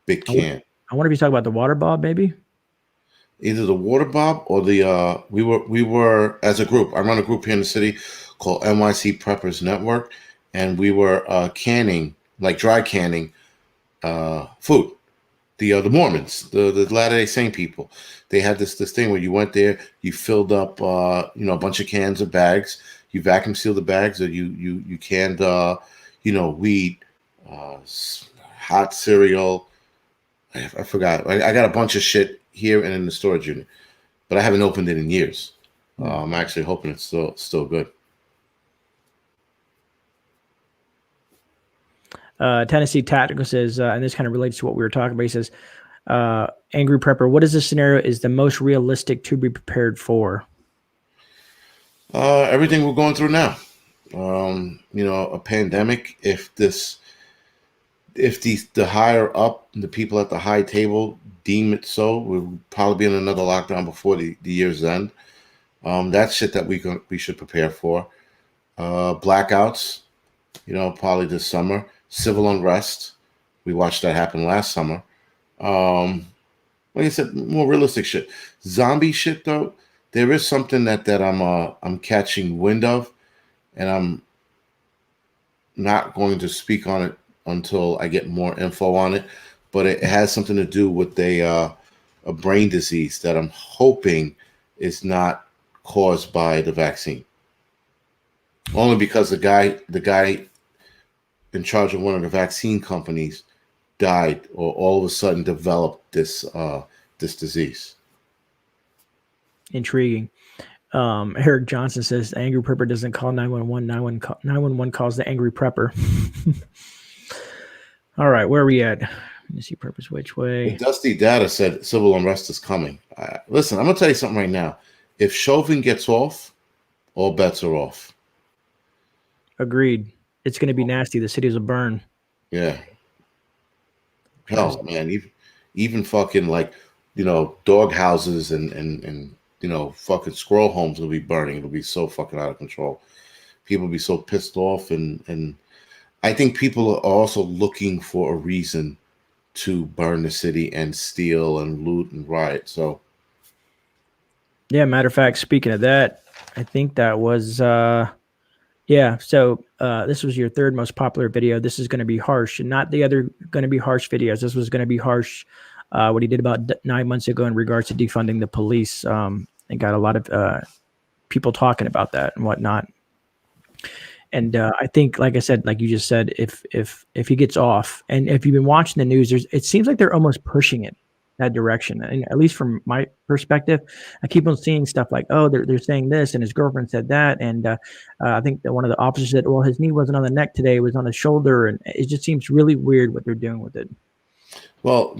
Speaker 2: Big can.
Speaker 1: I wonder if you talk about the water bob, maybe.
Speaker 2: Either the water bob or the we were as a group. I run a group here in the city called NYC Preppers Network, and we were canning, like dry canning, food. The Mormons, the Latter-day Saint people, they had this thing where you went there, you filled up a bunch of cans or bags, you vacuum sealed the bags, or you canned wheat, hot cereal. I forgot. I got a bunch of shit here and in the storage unit, but I haven't opened it in years. I'm actually hoping it's still good.
Speaker 1: Tennessee Tactical says, and this kind of relates to what we were talking about. He says, Angry Prepper, what is the scenario is the most realistic to be prepared for?
Speaker 2: Everything we're going through now. A pandemic. If the higher up, the people at the high table deem it so, we'll probably be in another lockdown before the year's end. That's shit that we should prepare for. Blackouts, probably this summer. Civil unrest, we watched that happen last summer. Like I said, more realistic shit. Zombie shit, though, there is something that I'm catching wind of, and I'm not going to speak on it until I get more info on it. But it has something to do with a brain disease that I'm hoping is not caused by the vaccine. Only because the guy in charge of one of the vaccine companies died, or all of a sudden developed this disease.
Speaker 1: Intriguing. Eric Johnson says the Angry Prepper doesn't call 911. 911 calls the Angry Prepper. All right, where are we at? Let me see Preppers which way.
Speaker 2: Dusty Data said civil unrest is coming. Listen, I'm gonna tell you something right now. If Chauvin gets off, all bets are off.
Speaker 1: Agreed. It's going to be nasty. The cities will burn.
Speaker 2: Yeah. Hell, man. Even fucking dog houses and fucking squirrel homes will be burning. It'll be so fucking out of control. People will be so pissed off, and I think people are also looking for a reason to burn the city and steal and loot and riot. So,
Speaker 1: yeah. Matter of fact, speaking of that, I think that was. Yeah, so this was your third most popular video. This is going to be harsh, and not the other going to be harsh videos. This was going to be harsh, what he did about 9 months ago in regards to defunding the police. And got a lot of people talking about that and whatnot. And I think, like I said, like you just said, if he gets off, and if you've been watching the news, it seems like they're almost pushing it. that direction. And at least from my perspective, I keep on seeing stuff like, oh, they're saying this, and his girlfriend said that, and I think that one of the officers said, well, his knee wasn't on the neck today; it was on his shoulder, and it just seems really weird what they're doing with it.
Speaker 2: Well,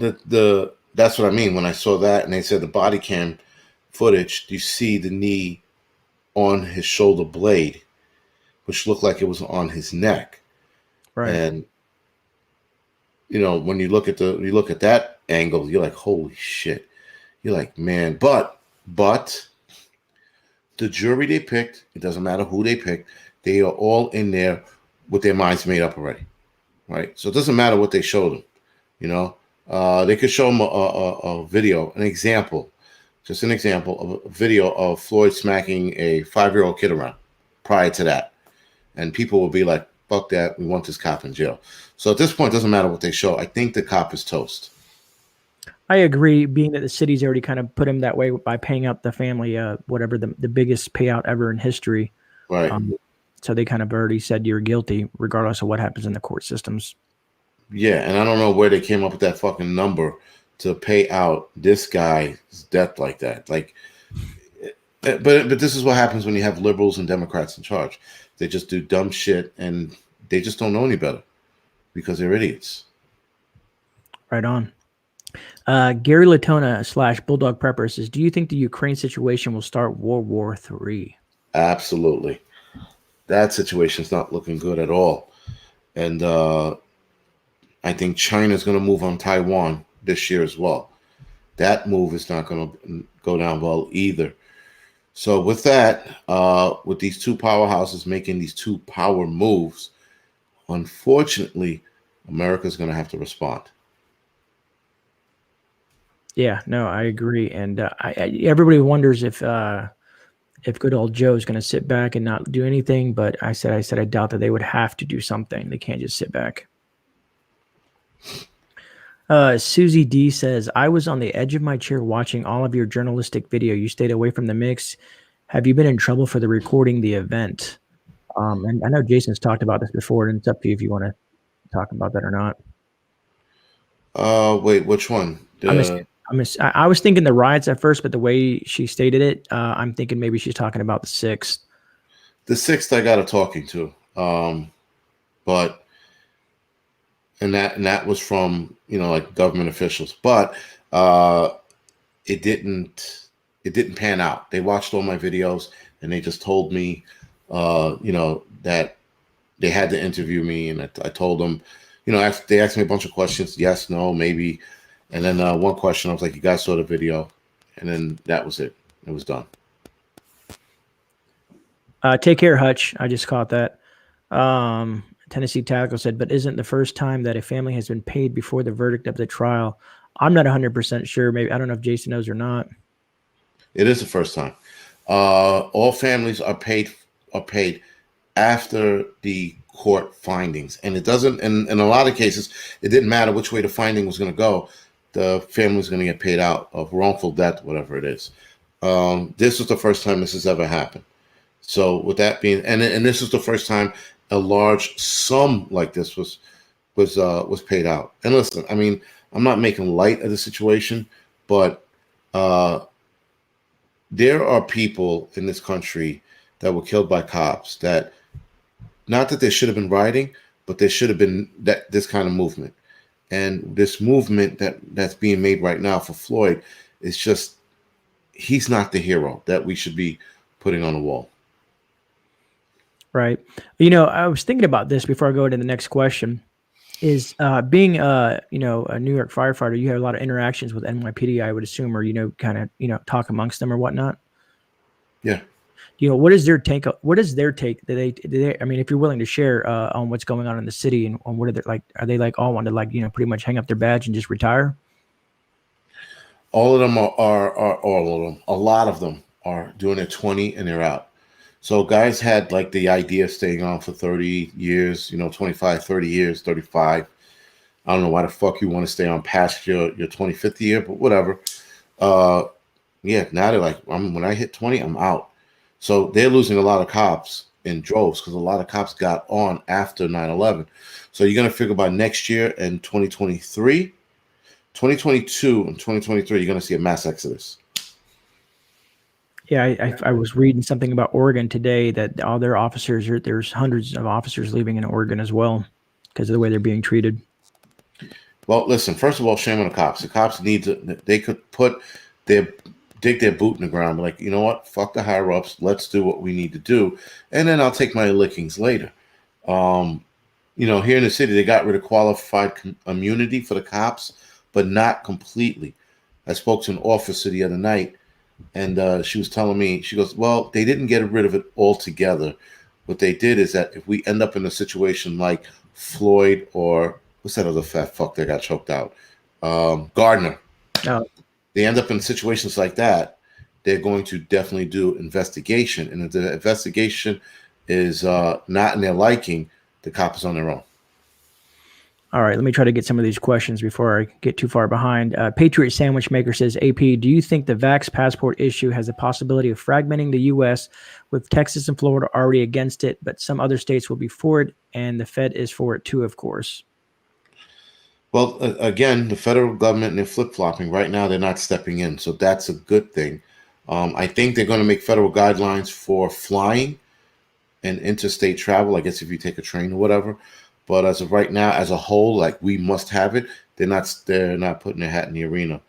Speaker 2: that's what I mean when I saw that, and they said the body cam footage. You see the knee on his shoulder blade, which looked like it was on his neck,
Speaker 1: Right.
Speaker 2: and when you look at that angle, you're like, holy shit. You're like, man, but the jury they picked, it doesn't matter who they picked, they are all in there with their minds made up already, right? So it doesn't matter what they showed them, they could show them a video, an example of a video of Floyd smacking a 5-year-old kid around prior to that. And people will be like, fuck that, we want this cop in jail. So at this point, it doesn't matter what they show. I think the cop is toast.
Speaker 1: I agree, being that the city's already kind of put him that way by paying out the family, whatever the biggest payout ever in history.
Speaker 2: Right.
Speaker 1: So they kind of already said you're guilty, regardless of what happens in the court systems.
Speaker 2: Yeah, and I don't know where they came up with that fucking number to pay out this guy's death like that. Like, but this is what happens when you have liberals and Democrats in charge. They just do dumb shit, and they just don't know any better because they're idiots.
Speaker 1: Right on. Gary Latona / Bulldog Prepper says, do you think the Ukraine situation will start World War III?
Speaker 2: Absolutely. That situation's not looking good at all. And I think China's going to move on Taiwan this year as well. That move is not going to go down well either. So with that, with these two powerhouses making these two power moves, unfortunately, America's going to have to respond.
Speaker 1: Yeah, no, I agree. And everybody wonders if good old Joe is going to sit back and not do anything. But I said I doubt that they would have to do something. They can't just sit back. Susie D says, I was on the edge of my chair watching all of your journalistic video. You stayed away from the mix. Have you been in trouble for the recording the event? And I know Jason's talked about this before, and it's up to you if you want to talk about that or not.
Speaker 2: Wait, which one?
Speaker 1: I was thinking the riots at first, but the way she stated it, I'm thinking maybe she's talking about the 6th.
Speaker 2: The 6th I got a talking to. But and that was from like government officials, but it didn't pan out. They watched all my videos and they just told me that they had to interview me, and I told them, they asked me a bunch of questions, yes, no, maybe, and then one question I was like, you guys saw the video, and then that was it. It was done.
Speaker 1: Take care, Hutch. I just caught that. Tennessee Tactical said, but isn't the first time that a family has been paid before the verdict of the trial? I'm not 100% sure. Maybe, I don't know if Jason knows or not.
Speaker 2: It is the first time. All families are paid after the court findings, and it doesn't. And in a lot of cases, it didn't matter which way the finding was going to go. The family was going to get paid out of wrongful death, whatever it is. This was the first time this has ever happened. So with that being, and this is the first time a large sum like this was paid out. And listen, I mean, I'm not making light of the situation, but there are people in this country that were killed by cops that, not that they should have been rioting, but there should have been this kind of movement. And this movement that's being made right now for Floyd is just, he's not the hero that we should be putting on the wall.
Speaker 1: Right. I was thinking about this before I go into the next question. Is being a New York firefighter, you have a lot of interactions with NYPD, I would assume, or kind of talk amongst them or whatnot.
Speaker 2: Yeah.
Speaker 1: What is their take? What is their take? I mean, if you're willing to share on what's going on in the city and on what are they like? Are they like all want to pretty much hang up their badge and just retire?
Speaker 2: All of them are all of them. A lot of them are doing their 20 and they're out. So guys had like the idea of staying on for 30 years, 25, 30 years, 35. I don't know why the fuck you want to stay on past your 25th year, but whatever. Yeah, now they're like, when I hit 20, I'm out. So they're losing a lot of cops in droves because a lot of cops got on after 9/11. So you're going to figure by next year in 2023, 2022 and 2023, you're going to see a mass exodus.
Speaker 1: Yeah, I was reading something about Oregon today that all their officers, there's hundreds of officers leaving in Oregon as well because of the way they're being treated.
Speaker 2: Well, listen, first of all, shame on the cops. The cops need to, they could dig their boot in the ground, be like, you know what, fuck the higher ups, let's do what we need to do, and then I'll take my lickings later. Here in the city, they got rid of qualified immunity for the cops, but not completely. I spoke to an officer the other night, and she was telling me, she goes, well, they didn't get rid of it altogether. What they did is that if we end up in a situation like Floyd or what's that other fat fuck that got choked out? Gardner.
Speaker 1: Oh.
Speaker 2: They end up in situations like that, they're going to definitely do investigation. And if the investigation is not in their liking, the cop is on their own.
Speaker 1: All right, let me try to get some of these questions before I get too far behind. Patriot Sandwich Maker says, AP, do you think the Vax passport issue has the possibility of fragmenting the U.S. with Texas and Florida already against it, but some other states will be for it, and the Fed is for it too, of course?
Speaker 2: Well, again, the federal government, and they're flip-flopping. Right now, they're not stepping in, so that's a good thing. I think they're going to make federal guidelines for flying and interstate travel, I guess if you take a train or whatever. But as of right now, as a whole, like we must have it, they're not putting their hat in the arena.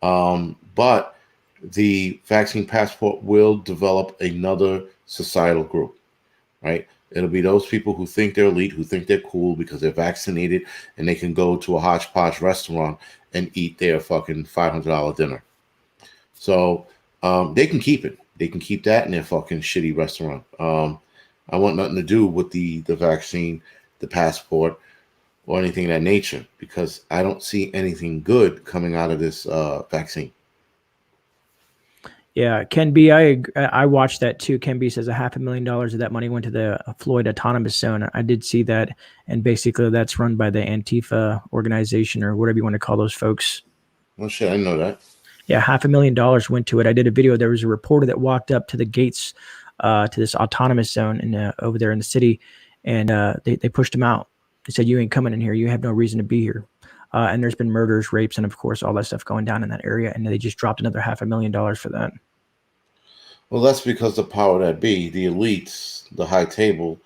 Speaker 2: But the vaccine passport will develop another societal group, right? It'll be those people who think they're elite, who think they're cool because they're vaccinated and they can go to a hodgepodge restaurant and eat their fucking $500 dinner. So they can keep it. They can keep that in their fucking shitty restaurant. I want nothing to do with the vaccine, the passport, or anything of that nature because I don't see anything good coming out of this vaccine.
Speaker 1: Yeah, Ken B, I watched that too. Ken B says $500,000 of that money went to the Floyd autonomous zone. I did see that, and basically that's run by the Antifa organization or whatever you want to call those folks.
Speaker 2: Well, shit, I know that.
Speaker 1: Yeah, $500,000 went to it. I did a video. There was a reporter that walked up to the gates to this autonomous zone over there in the city, and they pushed him out. They said, "You ain't coming in here. You have no reason to be here." And there's been murders, rapes, and of course all that stuff going down in that area. And they just dropped another $500,000 for that.
Speaker 2: Well, that's because the power that be, the elites, the high table,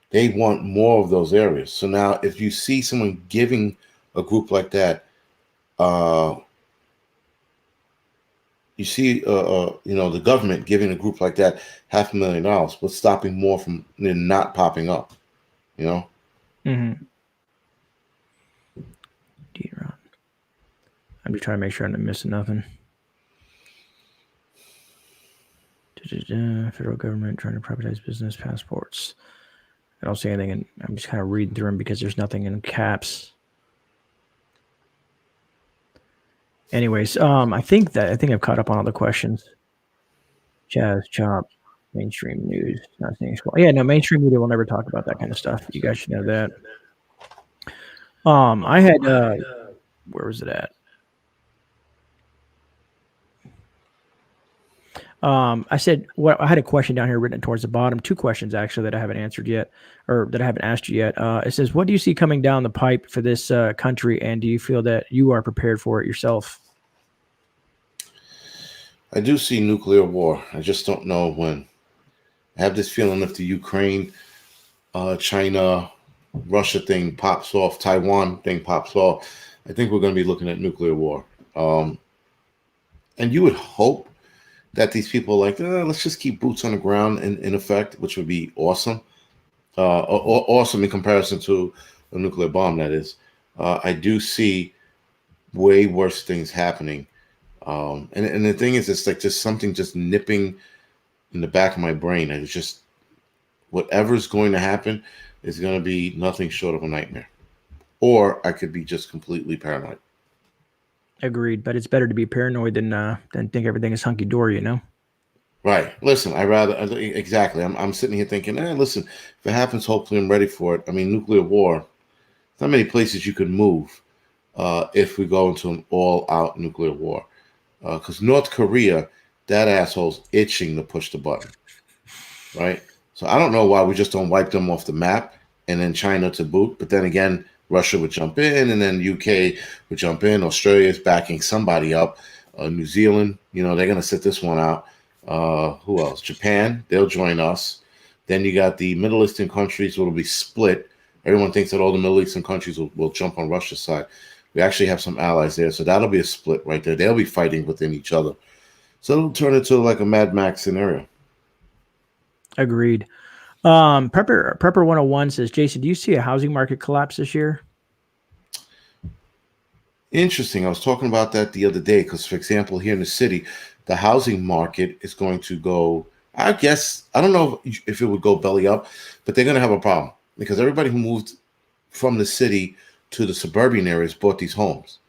Speaker 2: they want more of those areas. So now if you see someone giving a group like that, you see, the government giving a group like that $500,000, but stopping more from not popping up,
Speaker 1: Mm-hmm. I'm just trying to make sure I'm not missing nothing. Federal government trying to privatize business passports. I don't see anything, and I'm just kind of reading through them because there's nothing in caps. Anyways, I think I've caught up on all the questions. Jazz, chop, mainstream news, nothing. Yeah, no, mainstream media will never talk about that kind of stuff. You guys should know that. I had where was it at? I said, I had a question down here written towards the bottom. Two questions actually that I haven't answered yet, or that I haven't asked you yet. It says, what do you see coming down the pipe for this country, and do you feel that you are prepared for it yourself?
Speaker 2: I do see nuclear war. I just don't know when. I have this feeling if the Ukraine, China, Russia thing pops off, Taiwan thing pops off, I think we're going to be looking at nuclear war. And you would hope that these people are like, let's just keep boots on the ground in effect, which would be awesome. Awesome in comparison to a nuclear bomb, that is. I do see way worse things happening. And the thing is, it's like just something just nipping in the back of my brain. And it's just whatever's going to happen is going to be nothing short of a nightmare. Or I could be just completely paranoid. Agreed,
Speaker 1: but it's better to be paranoid than think everything is hunky dory,
Speaker 2: Right. Listen, exactly. I'm sitting here thinking, listen, if it happens, hopefully I'm ready for it. I mean, nuclear war, not many places you could move if we go into an all-out nuclear war. Because North Korea, that asshole's itching to push the button. Right? So I don't know why we just don't wipe them off the map, and then China to boot. But then again, Russia would jump in, and then UK would jump in. Australia is backing somebody up. New Zealand, they're going to sit this one out. Who else? Japan, they'll join us. Then you got the Middle Eastern countries will be split. Everyone thinks that all the Middle Eastern countries will jump on Russia's side. We actually have some allies there, so that'll be a split right there. They'll be fighting within each other. So it'll turn into like a Mad Max scenario.
Speaker 1: Agreed. Prepper 101 says, Jason, do you see a housing market collapse this year?
Speaker 2: Interesting. I was talking about that the other day because, for example, here in the city, the housing market is going to go, I guess, I don't know if it would go belly up, but they're going to have a problem because everybody who moved from the city to the suburban areas bought these homes.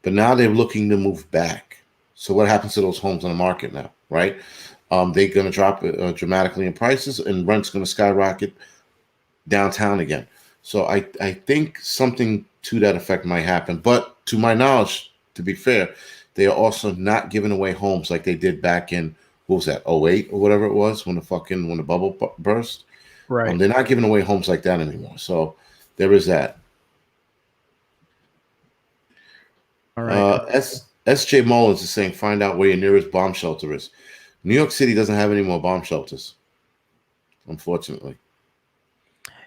Speaker 2: But now they're looking to move back. So what happens to those homes on the market now, right? They're going to drop dramatically in prices, and rent's going to skyrocket downtown again. So I think something to that effect might happen. But to my knowledge, to be fair, they are also not giving away homes like they did back in, what was that, 08 or whatever it was, when the bubble burst.
Speaker 1: Right.
Speaker 2: They're not giving away homes like that anymore. So there is that.
Speaker 1: All right.
Speaker 2: S.J. Mullins is saying, find out where your nearest bomb shelter is. New York City doesn't have any more bomb shelters, unfortunately.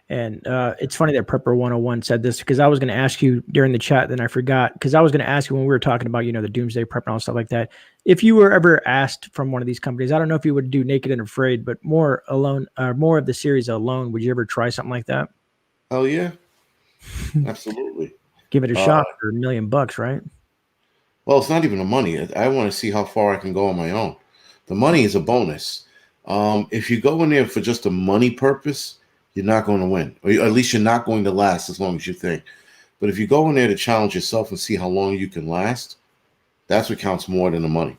Speaker 1: And it's funny that Prepper 101 said this because I was going to ask you during the chat, then I forgot, because I was going to ask you when we were talking about, the doomsday prep and all stuff like that. If you were ever asked from one of these companies, I don't know if you would do Naked and Afraid, but more of the series Alone, would you ever try something like that?
Speaker 2: Oh, yeah. Absolutely.
Speaker 1: Give it a shot for $1 million, right?
Speaker 2: Well, it's not even the money. I want to see how far I can go on my own. The money is a bonus. If you go in there for just a money purpose, you're not going to win, or at least you're not going to last as long as you think. But if you go in there to challenge yourself and see how long you can last, that's what counts more than the money.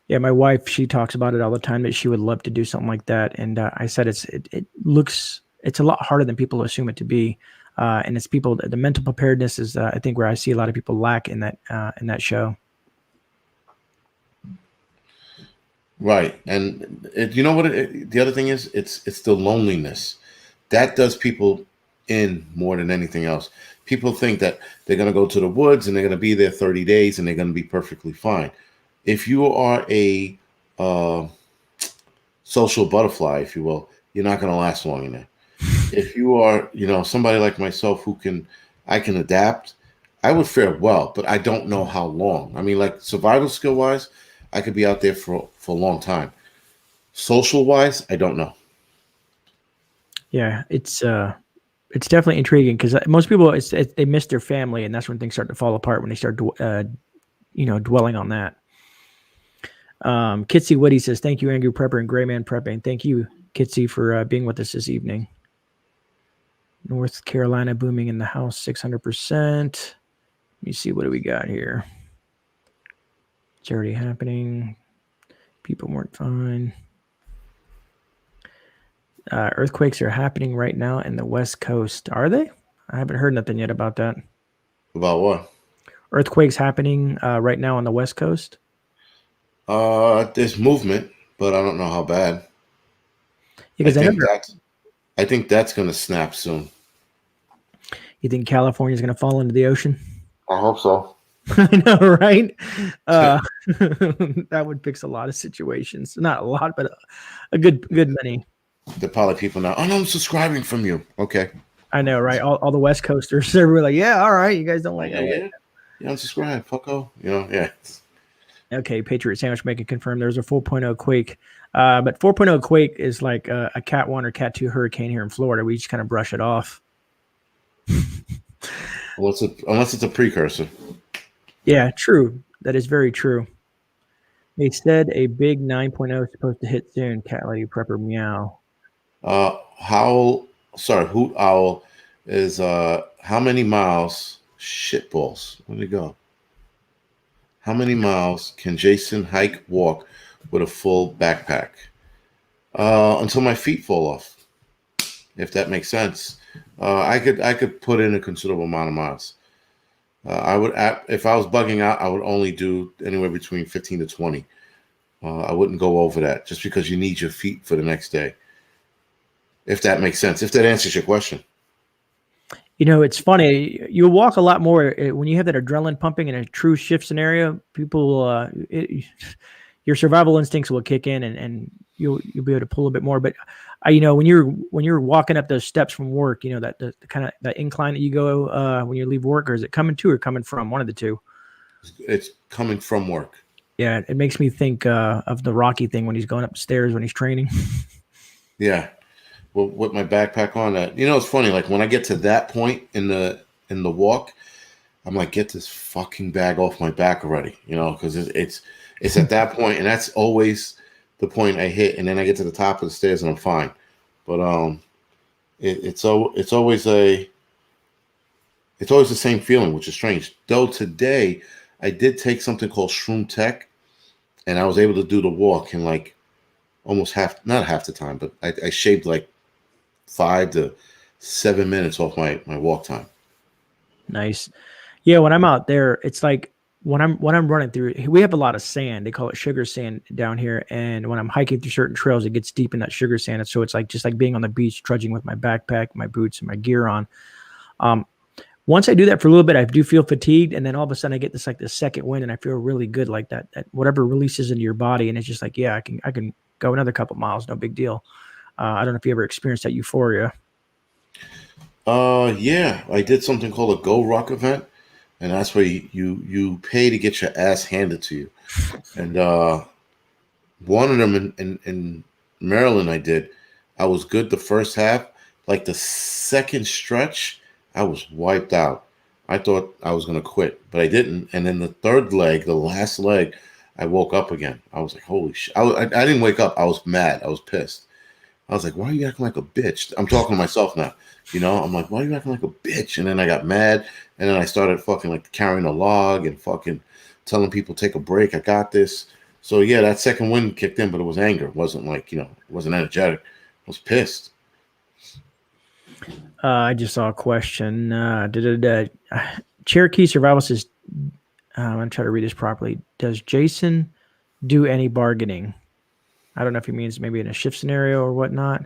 Speaker 1: Yeah, my wife, she talks about it all the time that she would love to do something like that. And I said it's a lot harder than people assume it to be. And it's the mental preparedness is, I think, where I see a lot of people lack in that show.
Speaker 2: Right. And you know what the other thing is? It's the loneliness. That does people in more than anything else. People think that they're going to go to the woods and they're going to be there 30 days and they're going to be perfectly fine. If you are a social butterfly, if you will, you're not going to last long in there. If you are, somebody like myself I can adapt, I would fare well, but I don't know how long. I mean, like survival skill wise, I could be out there for a long time. Social wise, I don't know.
Speaker 1: Yeah, it's definitely intriguing because most people they miss their family, and that's when things start to fall apart, when they start dwelling on that. Kitsy Woody says, thank you, Angry Prepper and GreyMan Prepping. Thank you, Kitsy, for being with us this evening. North Carolina booming in the house, 600%. Let me see, what do we got here? It's already happening. People weren't fine. Earthquakes are happening right now in the West Coast. Are they? I haven't heard nothing yet about that. About
Speaker 2: what?
Speaker 1: Earthquakes happening right now on the West Coast?
Speaker 2: There's movement, but I don't know how bad.
Speaker 1: Because
Speaker 2: I think that's going to snap soon.
Speaker 1: You think California is going to fall into the ocean?
Speaker 2: I hope so.
Speaker 1: I know, right? That would fix a lot of situations. Not a lot, but a good many.
Speaker 2: There are probably people now, I'm subscribing from you. Okay.
Speaker 1: I know, right? All the West Coasters, they're like, yeah, all right. You guys don't like it.
Speaker 2: Yeah, unsubscribe, fucko. Yeah.
Speaker 1: Okay, Patriot Sandwich making confirm there's a 4.0 quake. But 4.0 quake is like a Cat 1 or Cat 2 hurricane here in Florida. We just kind of brush it off.
Speaker 2: Unless it's a precursor.
Speaker 1: Yeah, true. That is very true. They said a big 9.0 is supposed to hit soon. Cat Lady Prepper meow.
Speaker 2: Hoot Owl is how many miles? Shitballs. Where'd it go? How many miles can Jason hike, walk with a full backpack? Until my feet fall off. If that makes sense. I could put in a considerable amount of miles. I would, if I was bugging out, I would only do anywhere between 15 to 20. I wouldn't go over that just because you need your feet for the next day. If that makes sense. If that answers your question.
Speaker 1: It's funny. You'll walk a lot more when you have that adrenaline pumping in a true shift scenario. People, your survival instincts will kick in, and you'll be able to pull a bit more. But when you're walking up those steps from work, that the kind of that incline that you go when you leave work, or is it coming to or coming from? One of the two.
Speaker 2: It's coming from work.
Speaker 1: Yeah, it makes me think of the Rocky thing when he's going upstairs when he's training.
Speaker 2: Yeah. Well, with my backpack on, it's funny. Like when I get to that point in the walk, I'm like, get this fucking bag off my back already, because it's at that point, and that's always the point I hit, and then I get to the top of the stairs and I'm fine. But it's always the same feeling, which is strange. Though today I did take something called Shroom Tech, and I was able to do the walk in like almost not half the time, but I shaved like 5 to 7 minutes off my walk time.
Speaker 1: Nice. Yeah, when I'm out there, it's like when I'm running through, we have a lot of sand. They call it sugar sand down here. And when I'm hiking through certain trails, it gets deep in that sugar sand. And so it's like just like being on the beach, trudging with my backpack, my boots, and my gear on. Once I do that for a little bit, I do feel fatigued, and then all of a sudden I get this second wind, and I feel really good, like that whatever releases into your body, and it's just like, yeah, I can go another couple miles, no big deal. I don't know if you ever experienced that euphoria.
Speaker 2: Yeah, I did something called a Go Rock event, and that's where you pay to get your ass handed to you. And one of them in Maryland, I was good the first half. Like the second stretch, I was wiped out. I thought I was gonna quit, but I didn't. And then the third leg, the last leg, I woke up again. I was like, holy shit! I didn't wake up. I was mad. I was pissed. I was like, why are you acting like a bitch? I'm talking to myself now. I'm like, why are you acting like a bitch? And then I got mad. And then I started fucking like carrying a log and fucking telling people, take a break. I got this. So yeah, that second wind kicked in, but it was anger. It wasn't like, it wasn't energetic. I was pissed.
Speaker 1: I just saw a question. Cherokee Survival says, I'm going to try to read this properly. Does Jason do any bargaining? I don't know if he means maybe in a shift scenario or whatnot.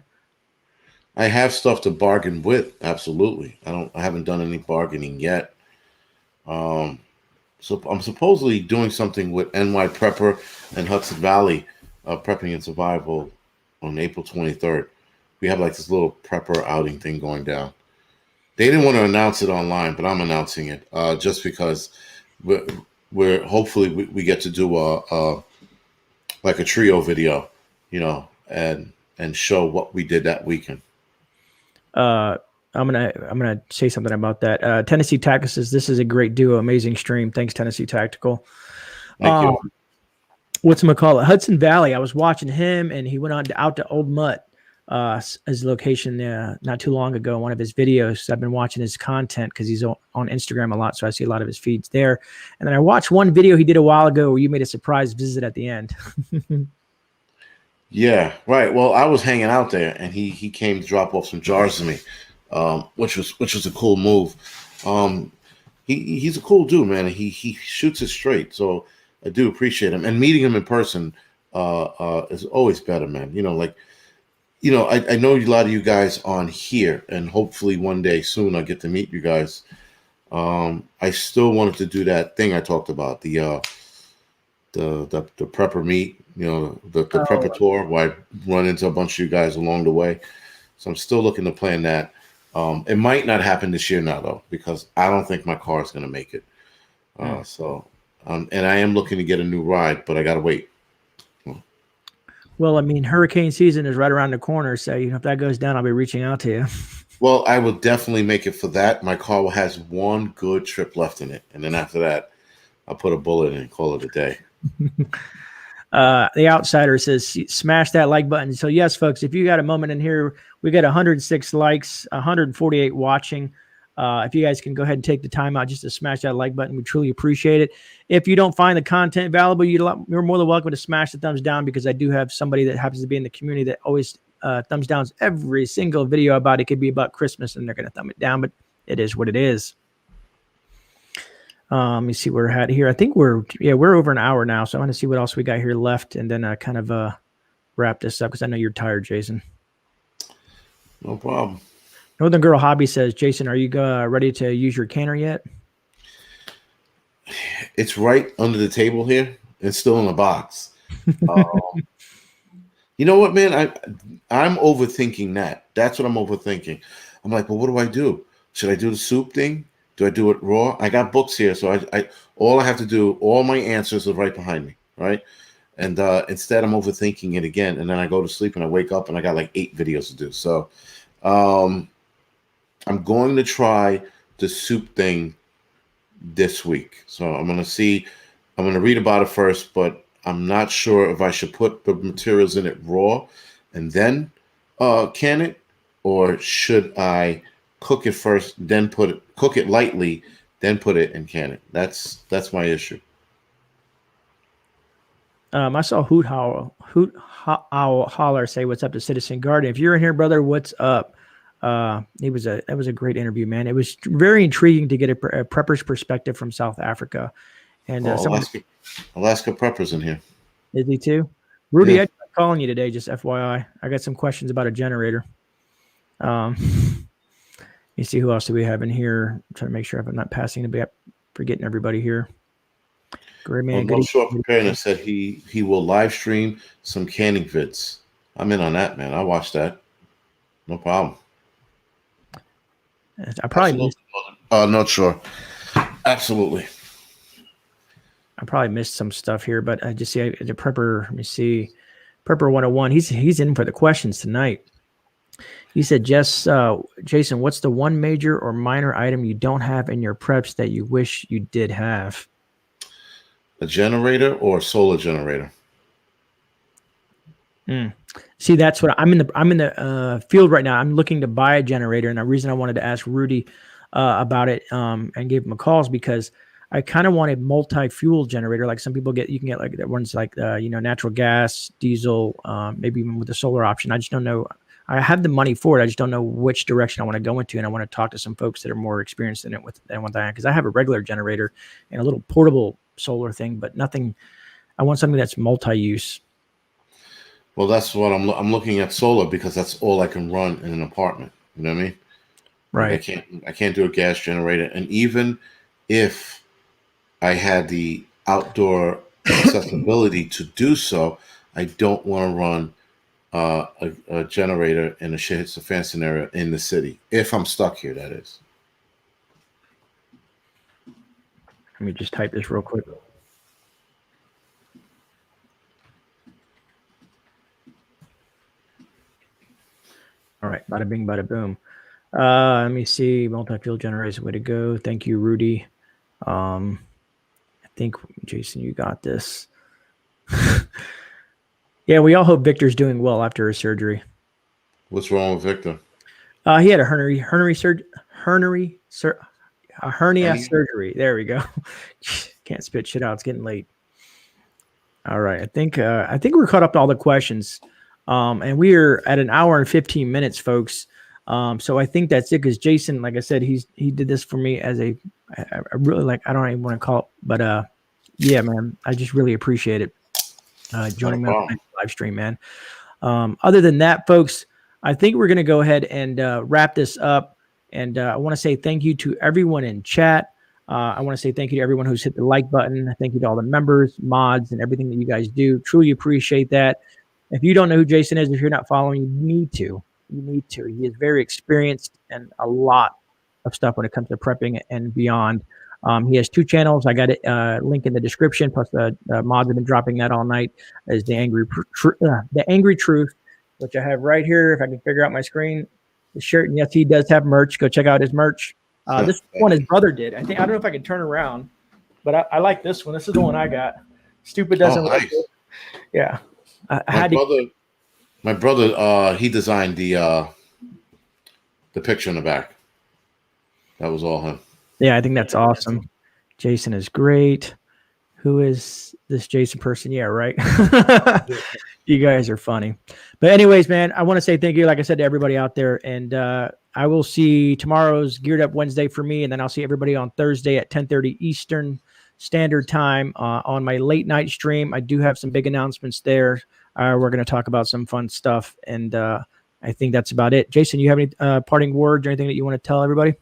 Speaker 2: I have stuff to bargain with. Absolutely. I haven't done any bargaining yet. So I'm supposedly doing something with NY Prepper and Hudson Valley Prepping and Survival on April 23rd. We have like this little prepper outing thing going down. They didn't want to announce it online, but I'm announcing it just because we're hopefully we get to do like a trio video, and show what we did that weekend.
Speaker 1: I'm gonna say something about that. Tennessee Tactical says this is a great duo, amazing stream. Thanks, Tennessee Tactical.
Speaker 2: Thank you.
Speaker 1: Whatchamacallit? Hudson Valley. I was watching him, and he went out to Old Mutt, his location not too long ago. One of his videos. I've been watching his content because he's on Instagram a lot, so I see a lot of his feeds there. And then I watched one video he did a while ago where you made a surprise visit at the end.
Speaker 2: Yeah, right. Well, I was hanging out there, and he came to drop off some jars to me, which was a cool move. He's a cool dude, man. He shoots it straight, so I do appreciate him. And meeting him in person is always better, man. I know a lot of you guys on here, and hopefully one day soon I'll get to meet you guys. I still wanted to do that thing I talked about, the prepper meet. The prepper tour where I run into a bunch of you guys along the way. So I'm still looking to plan that. It might not happen this year now, though, because I don't think my car is going to make it. And I am looking to get a new ride, but I got to wait.
Speaker 1: Well, I mean, hurricane season is right around the corner. So, if that goes down, I'll be reaching out to you.
Speaker 2: Well, I will definitely make it for that. My car has one good trip left in it. And then after that, I'll put a bullet in and call it a day.
Speaker 1: The Outsider says, smash that like button. So yes, folks, if you got a moment in here, we got 106 likes, 148 watching. If you guys can go ahead and take the time out just to smash that like button, we truly appreciate it. If you don't find the content valuable, you're more than welcome to smash the thumbs down, because I do have somebody that happens to be in the community that always thumbs downs every single video about it. Could be about Christmas and they're going to thumb it down, but it is what it is. Let me see where we're at here. I think we're over an hour now. So I want to see what else we got here left, and then kind of wrap this up, because I know you're tired, Jason.
Speaker 2: No problem.
Speaker 1: Northern Girl Hobby says, Jason, are you ready to use your canner yet?
Speaker 2: It's right under the table here. It's still in the box. You know what, man? I'm overthinking that. That's what I'm overthinking. I'm like, well, what do I do? Should I do the soup thing? Do I do it raw? I got books here, so I all I have to do, all my answers are right behind me, right? And instead, I'm overthinking it again, and then I go to sleep and I wake up and I got like 8 videos to do. So I'm going to try the soup thing this week. So I'm going to read about it first, but I'm not sure if I should put the materials in it raw and then can it, or should I cook it first, then cook it lightly, then put it and can it. That's my issue.
Speaker 1: I saw Hoot Owl Holler say, "What's up to Citizen Guardian? If you're in here, brother, what's up?" That was a great interview, man. It was very intriguing to get a prepper's perspective from South Africa. And
Speaker 2: Alaska Preppers in here.
Speaker 1: Is he too? Rudy,
Speaker 2: Yeah.
Speaker 1: I'm calling you today, just FYI. I got some questions about a generator. You see who else do we have in here? I'm trying to make sure I'm not passing to forgetting everybody here. GreyMan.
Speaker 2: Well, Short Preparedness said he will live stream some canning vids. I'm in on that, man. I'll watch that. No problem.
Speaker 1: I probably
Speaker 2: not sure. Absolutely.
Speaker 1: I probably missed some stuff here, but I just see the prepper. Let me see, Prepper 101. He's in for the questions tonight. He said, Jason, what's the one major or minor item you don't have in your preps that you wish you did have?
Speaker 2: A generator or a solar generator?
Speaker 1: See, that's what I'm in the field right now. I'm looking to buy a generator, and the reason I wanted to ask Rudy about it and gave him a call is because I kind of want a multi-fuel generator, like some people get. You can get like that ones like natural gas, diesel, maybe even with a solar option. I just don't know. I have the money for it. I just don't know which direction I want to go into, and I want to talk to some folks that are more experienced in it than what I am, because I have a regular generator and a little portable solar thing, but nothing. I want something that's multi-use.
Speaker 2: Well, that's what I'm looking at solar, because that's all I can run in an apartment. You know what I mean?
Speaker 1: Right.
Speaker 2: Like I can't do a gas generator, and even if I had the outdoor accessibility to do so, I don't want to run a generator in a shit hits the fan scenario in the city. If I'm stuck here, that is.
Speaker 1: Let me just type this real quick. All right, bada bing, bada boom. Let me see. Multi-fuel generator is the way to go. Thank you, Rudy. I think, Jason, you got this. Yeah, we all hope Victor's doing well after his surgery.
Speaker 2: What's wrong with Victor?
Speaker 1: He had a hernia surgery. There we go. Can't spit shit out. It's getting late. All right, I think we're caught up to all the questions, and we are at an hour and 15 minutes, folks. So I think that's it, because Jason, like I said, he did this for me as I really like. I don't even want to call it, but yeah, man, I just really appreciate it. Joining me on the live stream, man. Other than that, folks, I think we're going to go ahead and wrap this up. And I want to say thank you to everyone in chat. I want to say thank you to everyone who's hit the like button. Thank you to all the members, mods, and everything that you guys do. Truly appreciate that. If you don't know who Jason is, if you're not following, you need to. You need to. He is very experienced and a lot of stuff when it comes to prepping and beyond. He has 2 channels. I got it link in the description. Plus, the mods have been dropping that all night. Is the Angry Truth, which I have right here. If I can figure out my screen, the shirt. And yes, he does have merch. Go check out his merch. This one his brother did. I don't know if I can turn around, but I like this one. This is the one I got. Stupid doesn't.
Speaker 2: Nice.
Speaker 1: Yeah,
Speaker 2: my brother. He designed the picture in the back. That was all him.
Speaker 1: Yeah, I think that's awesome. Jason is great. Who is this Jason person? Yeah, right. You guys are funny. But anyways, man, I want to say thank you, like I said, to everybody out there. And I will see tomorrow's Geared Up Wednesday for me. And then I'll see everybody on Thursday at 10:30 Eastern Standard Time on my late night stream. I do have some big announcements there. We're going to talk about some fun stuff. And I think that's about it. Jason, you have any parting words or anything that you want to tell everybody?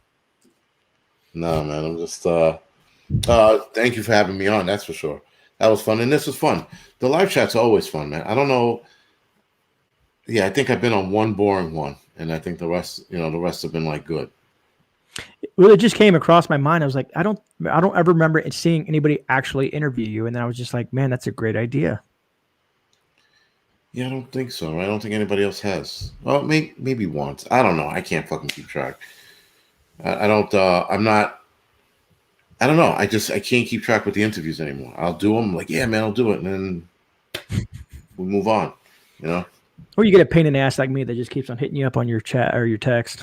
Speaker 2: No, man. I'm just thank you for having me on. That's for sure. That was fun, and this was fun. The live chats are always fun, man. I don't know. Yeah, I think I've been on one boring one, and I think the rest have been like good.
Speaker 1: Well, it just came across my mind. I was like, I don't ever remember seeing anybody actually interview you, and then I was just like, man, that's a great idea.
Speaker 2: Yeah, I don't think so. I don't think anybody else has. Well, maybe once. I don't know. I can't fucking keep track. I don't. I'm not. I don't know. I can't keep track with the interviews anymore. I'll do them. Like, yeah, man, I'll do it, and then we move on. You know.
Speaker 1: Or you get a pain in the ass like me that just keeps on hitting you up on your chat or your text.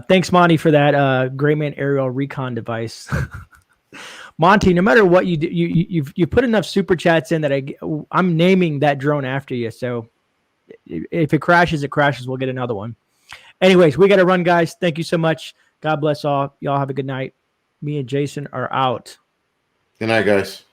Speaker 1: Thanks, Monty, for that GreyMan aerial recon device. Monty, no matter what you do, you've put enough super chats in that I'm naming that drone after you. So if it crashes, it crashes. We'll get another one. Anyways, we got to run, guys. Thank you so much. God bless all. Y'all have a good night. Me and Jason are out.
Speaker 2: Good night, guys.